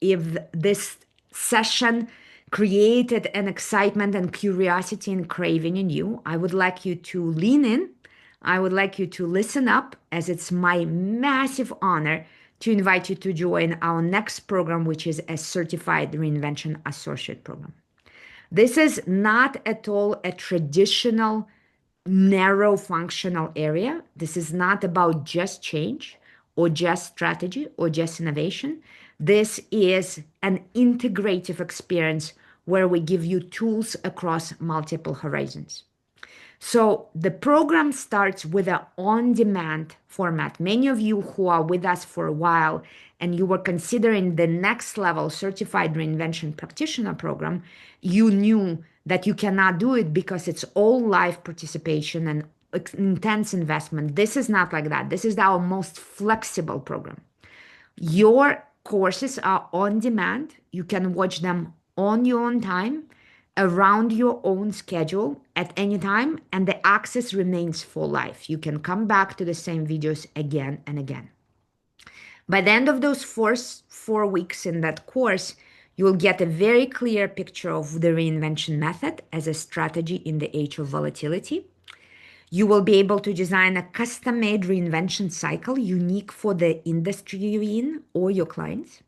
if this session created an excitement and curiosity and craving in you, I would like you to lean in. I would like you to listen up, as it's my massive honor to invite you to join our next program, which is a Certified Reinvention Associate program. This is not at all a traditional, narrow functional area. This is not about just change or just strategy or just innovation. This is an integrative experience where we give you tools across multiple horizons. So the program starts with an on-demand format. Many of you who are with us for a while and you were considering the next level Certified Reinvention Practitioner program, you knew that you cannot do it because it's all live participation and intense investment. This is not like that. This is our most flexible program. Your courses are on demand. You can watch them on your own time, around your own schedule at any time, and the access remains for life. You can come back to the same videos again and again. By the end of those first 4 weeks in that course, you will get a very clear picture of the reinvention method as a strategy in the age of volatility. You will be able to design a custom-made reinvention cycle unique for the industry you're in or your clients.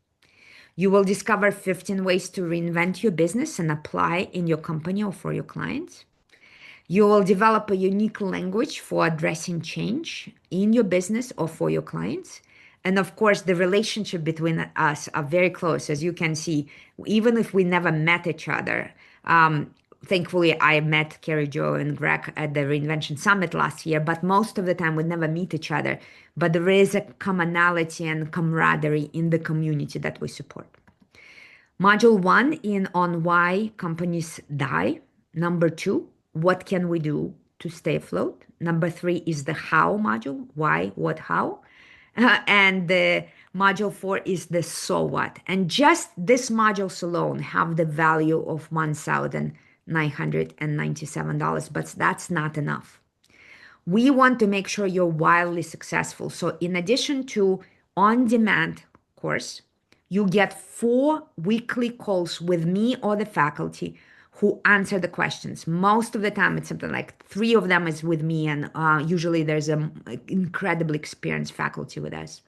You will discover 15 ways to reinvent your business and apply in your company or for your clients. You will develop a unique language for addressing change in your business or for your clients. And of course, the relationship between us are very close. As you can see, even if we never met each other, thankfully, I met Carrie Jo and Greg at the Reinvention Summit last year, but most of the time we never meet each other. But there is a commonality and camaraderie in the community that we support. Module 1 on why companies die. Number 2, what can we do to stay afloat? Number 3 is the how module, why, what, how. And the module 4 is the so what. And just these modules alone have the value of $1,997, but that's not enough. We want to make sure you're wildly successful. So in addition to on-demand course, you get 4 weekly calls with me or the faculty who answer the questions. Most of the time, it's something like 3 of them is with me, and usually there's an incredibly experienced faculty with us.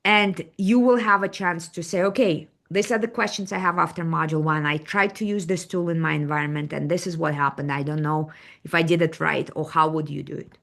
And you will have a chance to say, okay, these are the questions I have after module 1. I tried to use this tool in my environment, and this is what happened. I don't know if I did it right, or how would you do it?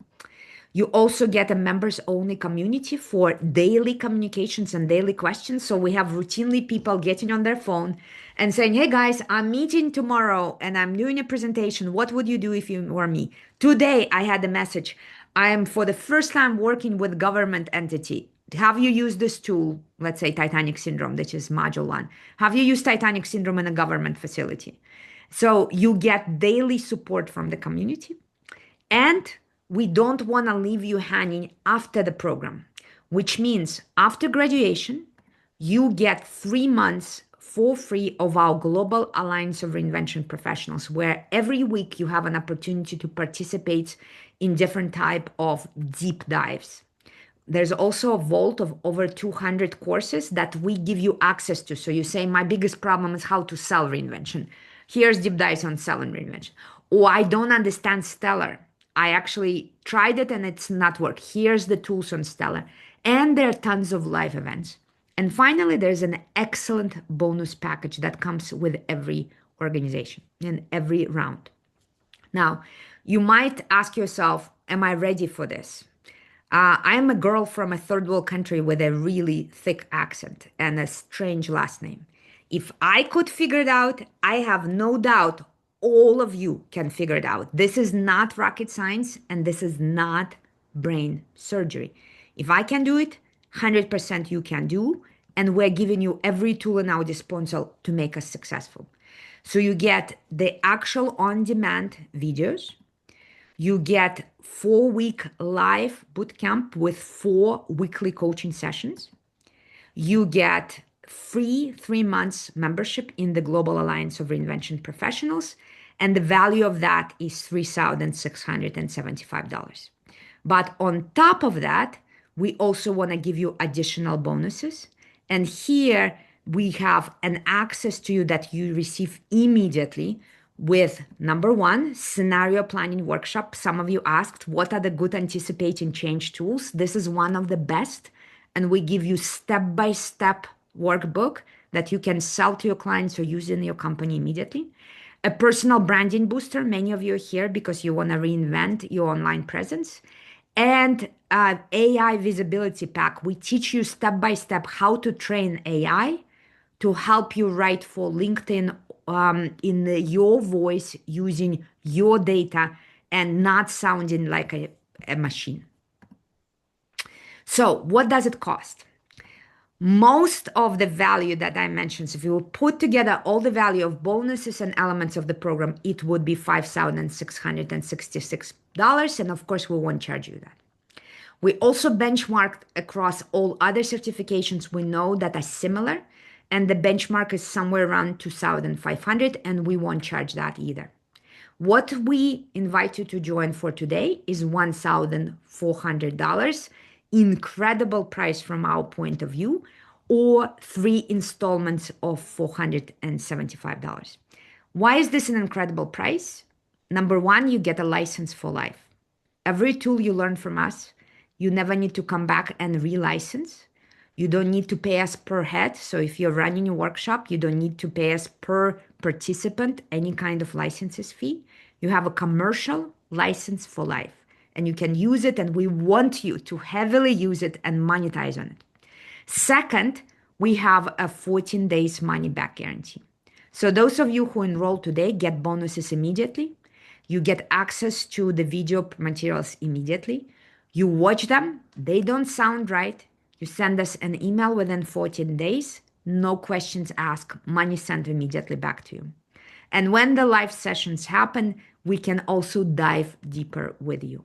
You also get a members-only community for daily communications and daily questions. So we have routinely people getting on their phone and saying, hey guys, I'm meeting tomorrow and I'm doing a presentation. What would you do if you were me? Today I had a message. I am for the first time working with government entity. Have you used this tool? Let's say Titanic Syndrome, which is module 1. Have you used Titanic Syndrome in a government facility? So you get daily support from the community. And we don't want to leave you hanging after the program, which means after graduation, you get 3 months for free of our Global Alliance of Reinvention Professionals, where every week you have an opportunity to participate in different type of deep dives. There's also a vault of over 200 courses that we give you access to. So you say, my biggest problem is how to sell reinvention. Here's deep dives on selling reinvention. Or I don't understand Stellar. I actually tried it and it's not work. Here's the tools on Stellar. And there are tons of live events. And finally, there's an excellent bonus package that comes with every organization and every round. Now, you might ask yourself, am I ready for this? I'm a girl from a third world country with a really thick accent and a strange last name. If I could figure it out, I have no doubt all of you can figure it out. This is not rocket science and this is not brain surgery. If I can do it, 100% you can do. And we're giving you every tool in our disposal to make us successful. So you get the actual on-demand videos. You get 4-week live bootcamp with 4 weekly coaching sessions. You get free 3 months membership in the Global Alliance of Reinvention Professionals. And the value of that is $3,675. But on top of that, we also want to give you additional bonuses. And here we have an access to you that you receive immediately with number 1, scenario planning workshop. Some of you asked, what are the good anticipating change tools? This is one of the best. And we give you step-by-step workbook that you can sell to your clients or use in your company immediately. A personal branding booster. Many of you are here because you want to reinvent your online presence. And AI visibility pack. We teach you step-by-step how to train AI to help you write for LinkedIn in your voice using your data and not sounding like a machine. So what does it cost? Most of the value that I mentioned, so if you put together all the value of bonuses and elements of the program, it would be $5,666. And of course, we won't charge you that. We also benchmarked across all other certifications we know that are similar. And the benchmark is somewhere around 2,500, and we won't charge that either. What we invite you to join for today is $1,400, incredible price from our point of view, or 3 installments of $475. Why is this an incredible price? Number 1, you get a license for life. Every tool you learn from us, you never need to come back and relicense. You don't need to pay us per head. So if you're running a workshop, you don't need to pay us per participant any kind of licenses fee. You have a commercial license for life and you can use it, and we want you to heavily use it and monetize on it. Second, we have a 14 days money back guarantee. So those of you who enroll today get bonuses immediately. You get access to the video materials immediately. You watch them. They don't sound right. You send us an email within 14 days, no questions asked, money sent immediately back to you. And when the live sessions happen, we can also dive deeper with you.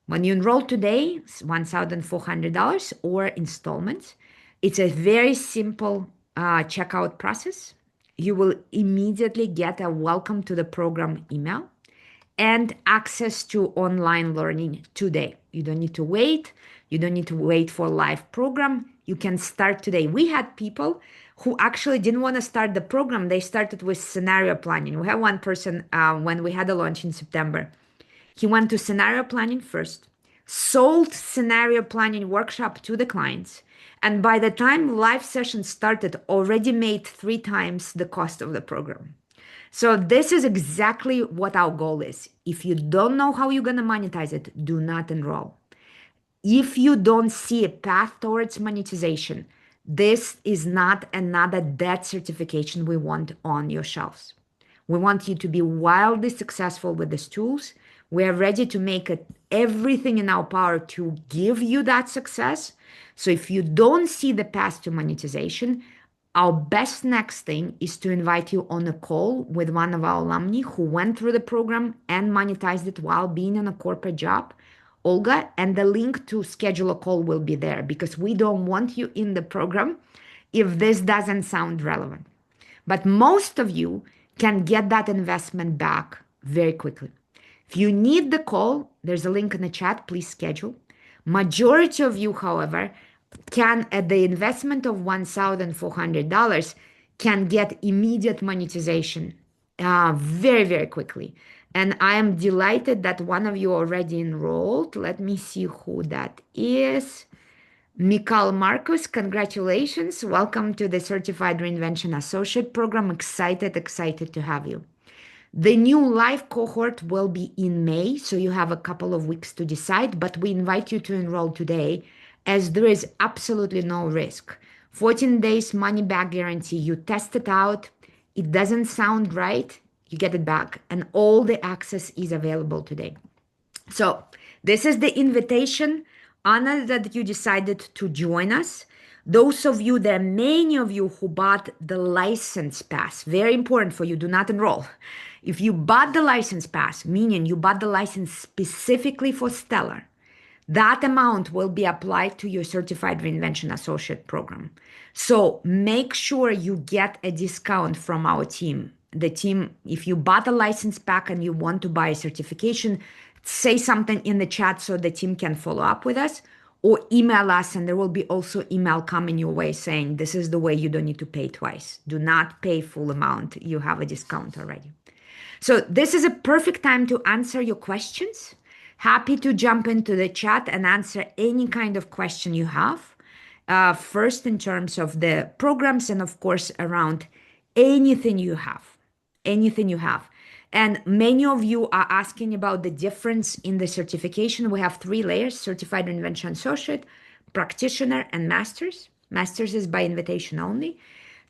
When you enroll today, it's $1,400 or installments. It's a very simple checkout process. You will immediately get a welcome to the program email and access to online learning today. You don't need to wait. You don't need to wait for a live program. You can start today. We had people who actually didn't want to start the program. They started with scenario planning. We have one person when we had a launch in September. He went to scenario planning first, sold scenario planning workshop to the clients. And by the time live session started, already made 3 times the cost of the program. So this is exactly what our goal is. If you don't know how you're going to monetize it, do not enroll. If you don't see a path towards monetization, this is not another dead certification we want on your shelves. We want you to be wildly successful with these tools. We are ready to make it everything in our power to give you that success. So if you don't see the path to monetization, our best next thing is to invite you on a call with one of our alumni who went through the program and monetized it while being on a corporate job. Olga, and the link to schedule a call will be there because we don't want you in the program if this doesn't sound relevant. But most of you can get that investment back very quickly. If you need the call, there's a link in the chat, please schedule. Majority of you, however, can, at the investment of $1,400, can get immediate monetization very, very quickly. And I am delighted that one of you already enrolled. Let me see who that is. Mikal Marcus, congratulations. Welcome to the Certified Reinvention Associate Program. Excited to have you. The new live cohort will be in May, so you have a couple of weeks to decide, but we invite you to enroll today as there is absolutely no risk. 14 days money back guarantee. You test it out. It doesn't sound right. You get it back, and all the access is available today. So this is the invitation. Honored that you decided to join us. Those of you, there are many of you who bought the license pass. Very important for you, do not enroll. If you bought the license pass, meaning you bought the license specifically for Stellar, that amount will be applied to your Certified Reinvention Associate program. So make sure you get a discount from our team. The team, if you bought a license pack and you want to buy a certification, say something in the chat so the team can follow up with us, or email us, and there will be also email coming your way saying this is the way you don't need to pay twice. Do not pay full amount. You have a discount already. So this is a perfect time to answer your questions. Happy to jump into the chat and answer any kind of question you have. First, in terms of the programs, and of course, around anything you have. Anything you have. And many of you are asking about the difference in the certification. We have 3 layers: Certified Reinvention Associate, Practitioner, and Masters. Masters is by invitation only.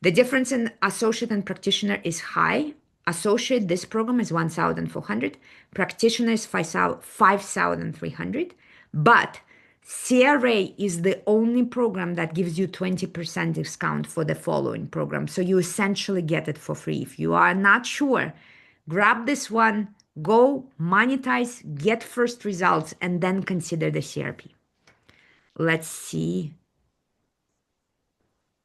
The difference in Associate and Practitioner is high. Associate, this program is 1,400. Practitioner is 5,300. But CRA is the only program that gives you 20% discount for the following program. So you essentially get it for free. If you are not sure, grab this one, go monetize, get first results, and then consider the CRP. Let's see.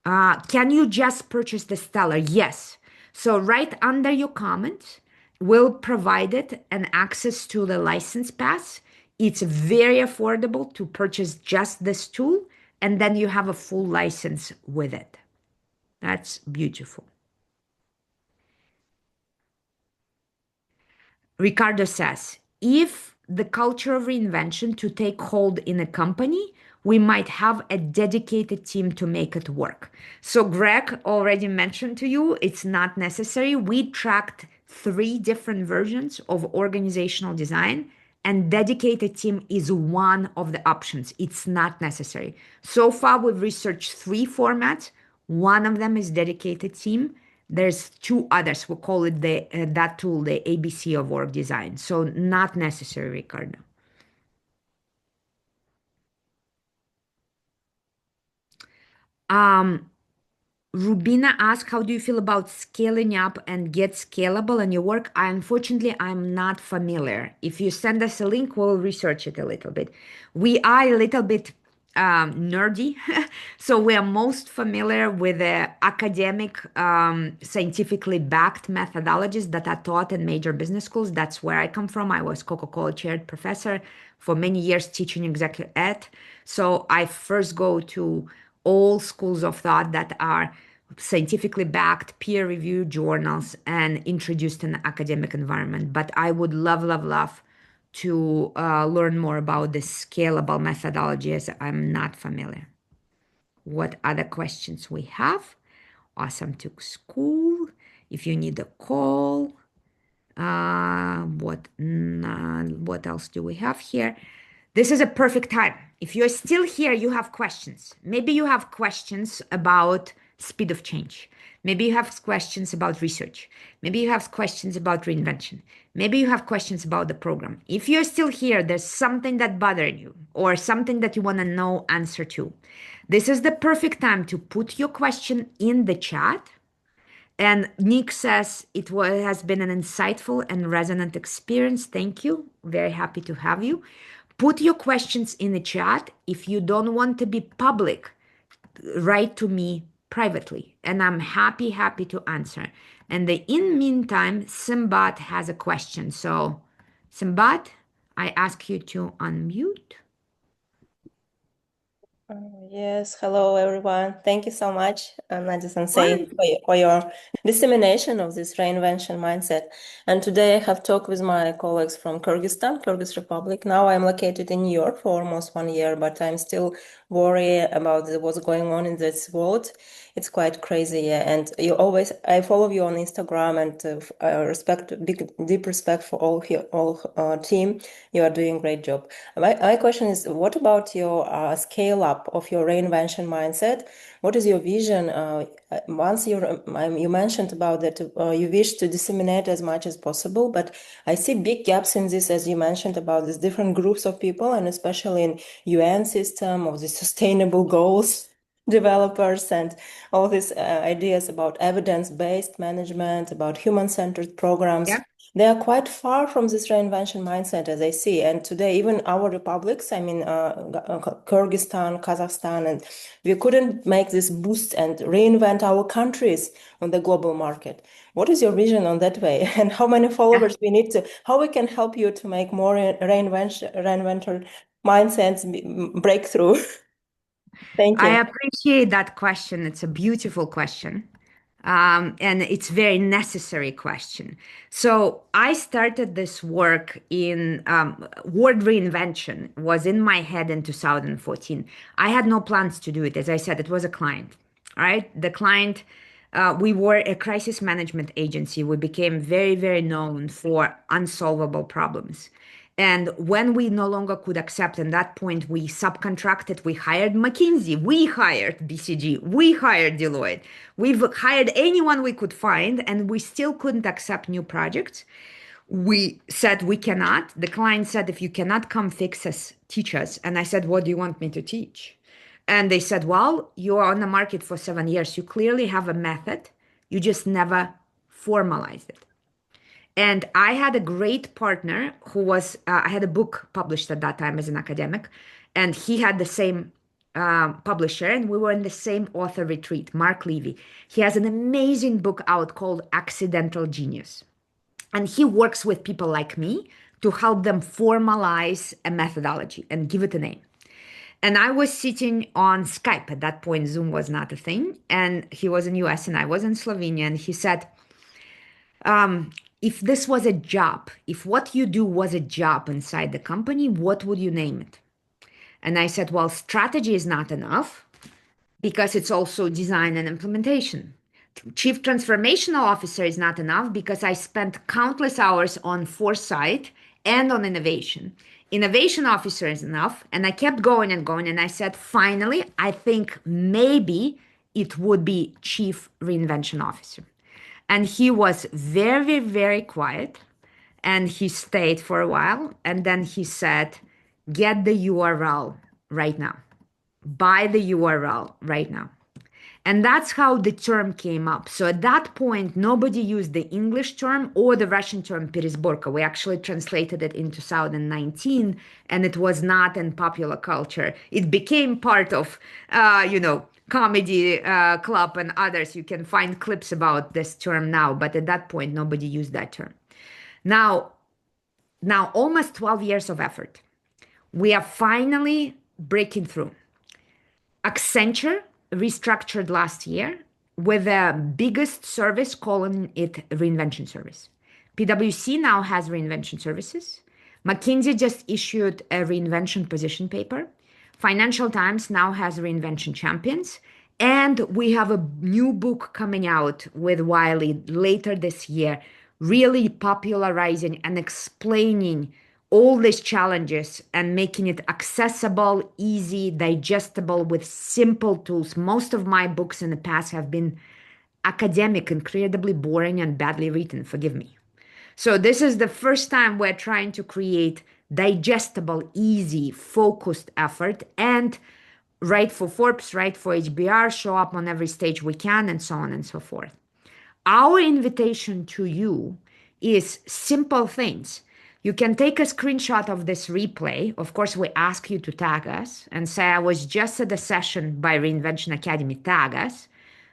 Can you just purchase the Stellar? Yes. So right under your comment, we'll provide it an access to the license pass. It's very affordable to purchase just this tool, and then you have a full license with it. That's beautiful. Ricardo says, if the culture of reinvention to take hold in a company, we might have a dedicated team to make it work. So Greg already mentioned to you, it's not necessary. We tracked 3 different versions of organizational design, and dedicated team is one of the options. It's not necessary. So far, we've researched 3 formats. One of them is dedicated team. There's 2 others. We call it that tool, the ABC of org design. So not necessary, Ricardo. Rubina asked, how do you feel about scaling up and get scalable in your work? Unfortunately, I'm not familiar. If you send us a link, we'll research it a little bit. We are a little bit nerdy, so we are most familiar with the academic, scientifically backed methodologies that are taught in major business schools. That's where I come from. I was Coca-Cola chaired professor for many years teaching executive ed. So I first go to all schools of thought that are scientifically backed, peer-reviewed journals and introduced in the academic environment. But I would love to learn more about the scalable methodology, as I'm not familiar. What other questions we have? Awesome, took school. If you need a call, what else do we have here? This is a perfect time. If you're still here, you have questions. Maybe you have questions about speed of change. Maybe you have questions about research. Maybe you have questions about reinvention. Maybe you have questions about the program. If you're still here, there's something that bothered you or something that you want to know answer to. This is the perfect time to put your question in the chat. And Nick says it has been an insightful and resonant experience. Thank you. Very happy to have you. Put your questions in the chat. If you don't want to be public, write to me privately, and I'm happy to answer. And in meantime, Simbat has a question. So, Simbat, I ask you to unmute. Yes, hello everyone. Thank you so much, Nadya Why? Sensei, for your dissemination of this reinvention mindset. And today I have talked with my colleagues from Kyrgyzstan, Kyrgyz Republic. Now I'm located in New York for almost 1 year, but I'm still worried about what's going on in this world. It's quite crazy, yeah. And I follow you on Instagram and deep respect for all team. You are doing a great job. My question is, what about your scale up of your reinvention mindset? What is your vision? Once you mentioned about that you wish to disseminate as much as possible, but I see big gaps in this, as you mentioned about these different groups of people, and especially in UN system of the sustainable goals developers and all these ideas about evidence-based management, about human-centered programs. Yeah. They are quite far from this reinvention mindset, as I see. And today, even our republics, I mean, Kyrgyzstan, Kazakhstan, and we couldn't make this boost and reinvent our countries on the global market. What is your vision on that way? And how many followers we need to, how we can help you to make more reinventor mindsets breakthrough? Thank I you. appreciate that question. It's a beautiful question. And it's very necessary question. So I started this work in word reinvention was in my head in 2014. I had no plans to do it. As I said, it was a client. All right. The client, we were a crisis management agency. We became very known for unsolvable problems. And when we no longer could accept, at that point, we subcontracted, we hired McKinsey, we hired BCG, we hired Deloitte, we've hired anyone we could find, and we still couldn't accept new projects. We said we cannot. The client said, if you cannot come fix us, teach us. And I said, what do you want me to teach? And they said, well, you're on the market for 7 years. You clearly have a method. You just never formalized it. And I had a great partner who was, I had a book published at that time as an academic, and he had the same publisher, and we were in the same author retreat, Mark Levy. He has an amazing book out called Accidental Genius. And he works with people like me to help them formalize a methodology and give it a name. And I was sitting on Skype. At that point, Zoom was not a thing. And he was in US and I was in Slovenia. And he said, if this was a job, if what you do was a job inside the company, what would you name it? And I said, well, strategy is not enough because it's also design and implementation. Chief transformational officer is not enough because I spent countless hours on foresight and on innovation. Innovation officer is enough. And I kept going and going. And I said, finally, I think maybe it would be chief reinvention officer. And he was very quiet. And he stayed for a while. And then he said, get the URL right now. Buy the URL right now. And that's how the term came up. So at that point, nobody used the English term or the Russian term peresborka. We actually translated it in 2019, and it was not in popular culture. It became part of, comedy club and others. You can find clips about this term now, but at that point, nobody used that term. Now almost 12 years of effort. We are finally breaking through. Accenture restructured last year with the biggest service calling it reinvention service. PwC now has reinvention services. McKinsey just issued a reinvention position paper. Financial Times now has reinvention champions. And we have a new book coming out with Wiley later this year, really popularizing and explaining all these challenges and making it accessible, easy, digestible with simple tools. Most of my books in the past have been academic, incredibly boring and badly written, forgive me. So this is the first time we're trying to create digestible, easy, focused effort and write for Forbes, write for HBR, show up on every stage we can, and so on and so forth. Our invitation to you is simple things. You can take a screenshot of this replay. Of course, we ask you to tag us and say, I was just at a session by Reinvention Academy, tag us.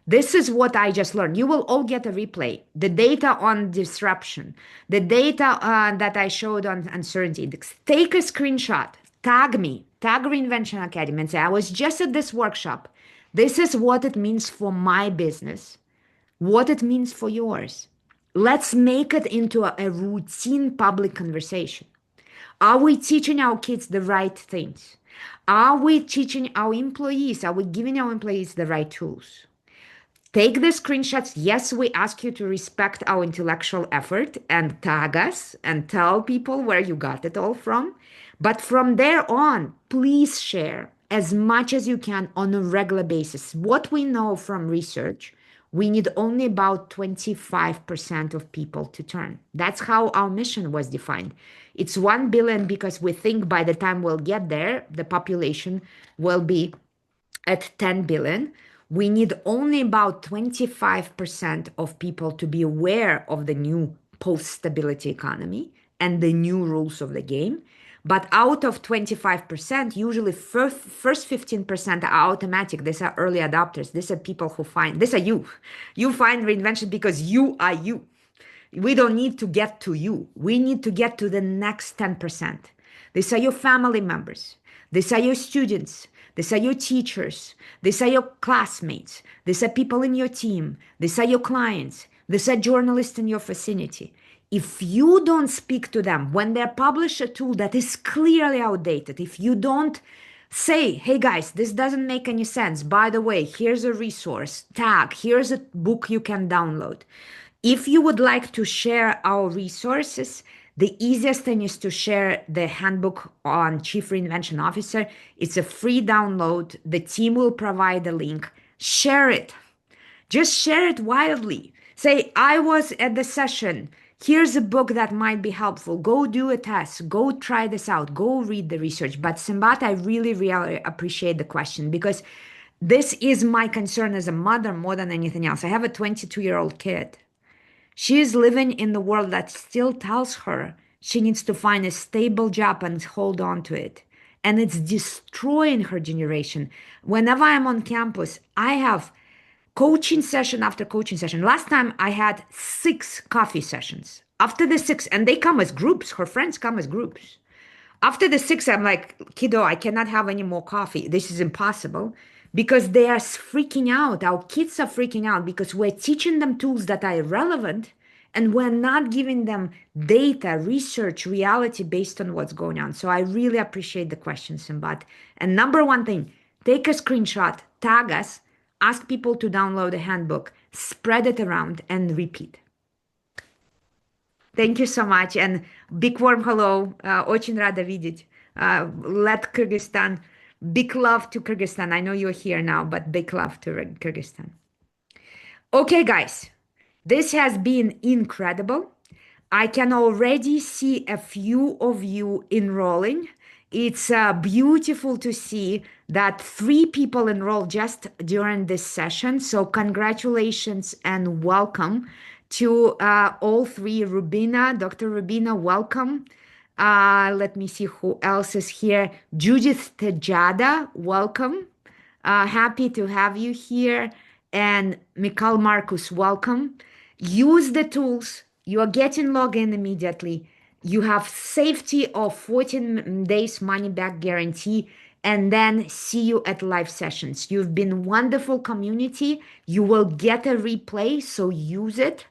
This is what I just learned. You will all get a replay. The data on disruption, the data that I showed on uncertainty index. Take a screenshot, tag me, tag Reinvention Academy and say, I was just at this workshop. This is what it means for my business, what it means for yours. Let's make it into a routine public conversation. Are we teaching our kids the right things? Are we teaching our employees? Are we giving our employees the right tools? Take the screenshots. Yes, we ask you to respect our intellectual effort and tag us and tell people where you got it all from. But from there on, please share as much as you can on a regular basis. What we know from research, we need only about 25% of people to turn. That's how our mission was defined. It's 1 billion because we think by the time we'll get there, the population will be at 10 billion. We need only about 25% of people to be aware of the new post-stability economy and the new rules of the game. But out of 25%, usually first 15% are automatic. These are early adopters. These are people who find, these are you. You find reinvention because you are you. We don't need to get to you. We need to get to the next 10%. These are your family members. These are your students. These are your teachers. These are your classmates. These are people in your team. These are your clients. These are journalists in your vicinity. If you don't speak to them when they publish a tool that is clearly outdated, if you don't say, hey guys, this doesn't make any sense. By the way, here's a resource, tag, here's a book you can download. If you would like to share our resources, the easiest thing is to share the handbook on Chief Reinvention Officer. It's a free download. The team will provide a link. Share it. Just share it wildly. Say, I was at the session. Here's a book that might be helpful. Go do a test. Go try this out. Go read the research. But Simbat, I really, really appreciate the question because this is my concern as a mother more than anything else. I have a 22-year-old kid. She is living in the world that still tells her she needs to find a stable job and hold on to it. And it's destroying her generation. Whenever I'm on campus, I have coaching session after coaching session. Last time I had 6 coffee sessions. After the 6, and they come as groups, her friends come as groups. After the 6, I'm like, kiddo, I cannot have any more coffee. This is impossible because they are freaking out. Our kids are freaking out because we're teaching them tools that are irrelevant and we're not giving them data, research, reality based on what's going on. So I really appreciate the question, Simbat. And number one thing, take a screenshot, tag us, ask people to download a handbook, spread it around, and repeat. Thank you so much. And big warm hello. Очень рада видеть. Let Kyrgyzstan, big love to Kyrgyzstan. I know you're here now, but big love to Kyrgyzstan. Okay, guys, this has been incredible. I can already see a few of you enrolling. It's beautiful to see that 3 people enrolled just during this session. So congratulations and welcome to all 3. Rubina, Dr. Rubina, welcome. Let me see who else is here. Judith Tejada, welcome. Happy to have you here. And Mikhail Marcus, welcome. Use the tools. You are getting logged in immediately. You have safety of 14 days money back guarantee, and then see you at live sessions. You've been wonderful community. You will get a replay, so use it.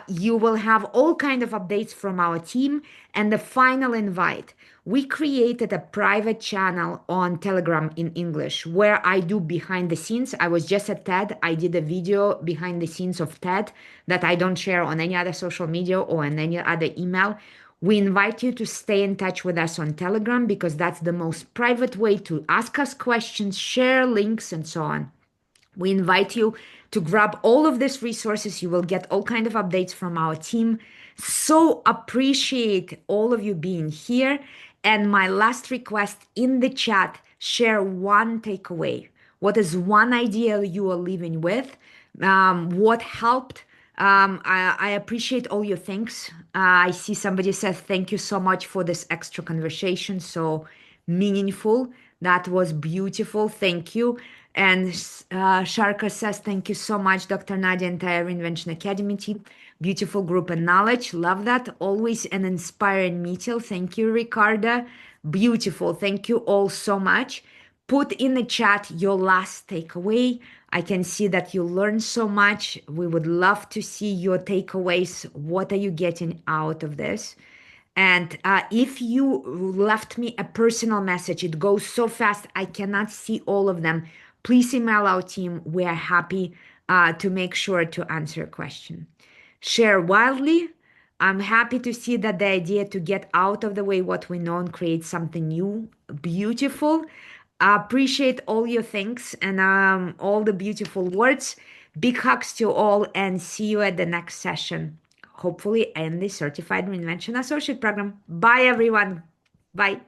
You will have all kind of updates from our team. And the final invite, we created a private channel on Telegram in English where I do behind the scenes. I was just at TED. I did a video behind the scenes of TED that I don't share on any other social media or on any other email. We invite you to stay in touch with us on Telegram because that's the most private way to ask us questions, share links, and so on. We invite you to grab all of these resources. You will get all kind of updates from our team. So appreciate all of you being here. And my last request in the chat, share one takeaway. What is one idea you are leaving with? What helped? I appreciate all your thanks. I see somebody says, thank you so much for this extra conversation. So meaningful. That was beautiful. Thank you. And Sharka says, thank you so much, Dr. Nadia, entire Reinvention Academy team. Beautiful group and knowledge. Love that. Always an inspiring meeting. Thank you, Ricarda. Beautiful. Thank you all so much. Put in the chat your last takeaway. I can see that you learned so much. We would love to see your takeaways. What are you getting out of this? And if you left me a personal message, it goes so fast, I cannot see all of them. Please email our team. We are happy to make sure to answer a question. Share wildly. I'm happy to see that the idea to get out of the way what we know and create something new, beautiful. I appreciate all your thanks and all the beautiful words. Big hugs to all and see you at the next session. Hopefully in the Certified Reinvention Associate Program. Bye, everyone. Bye.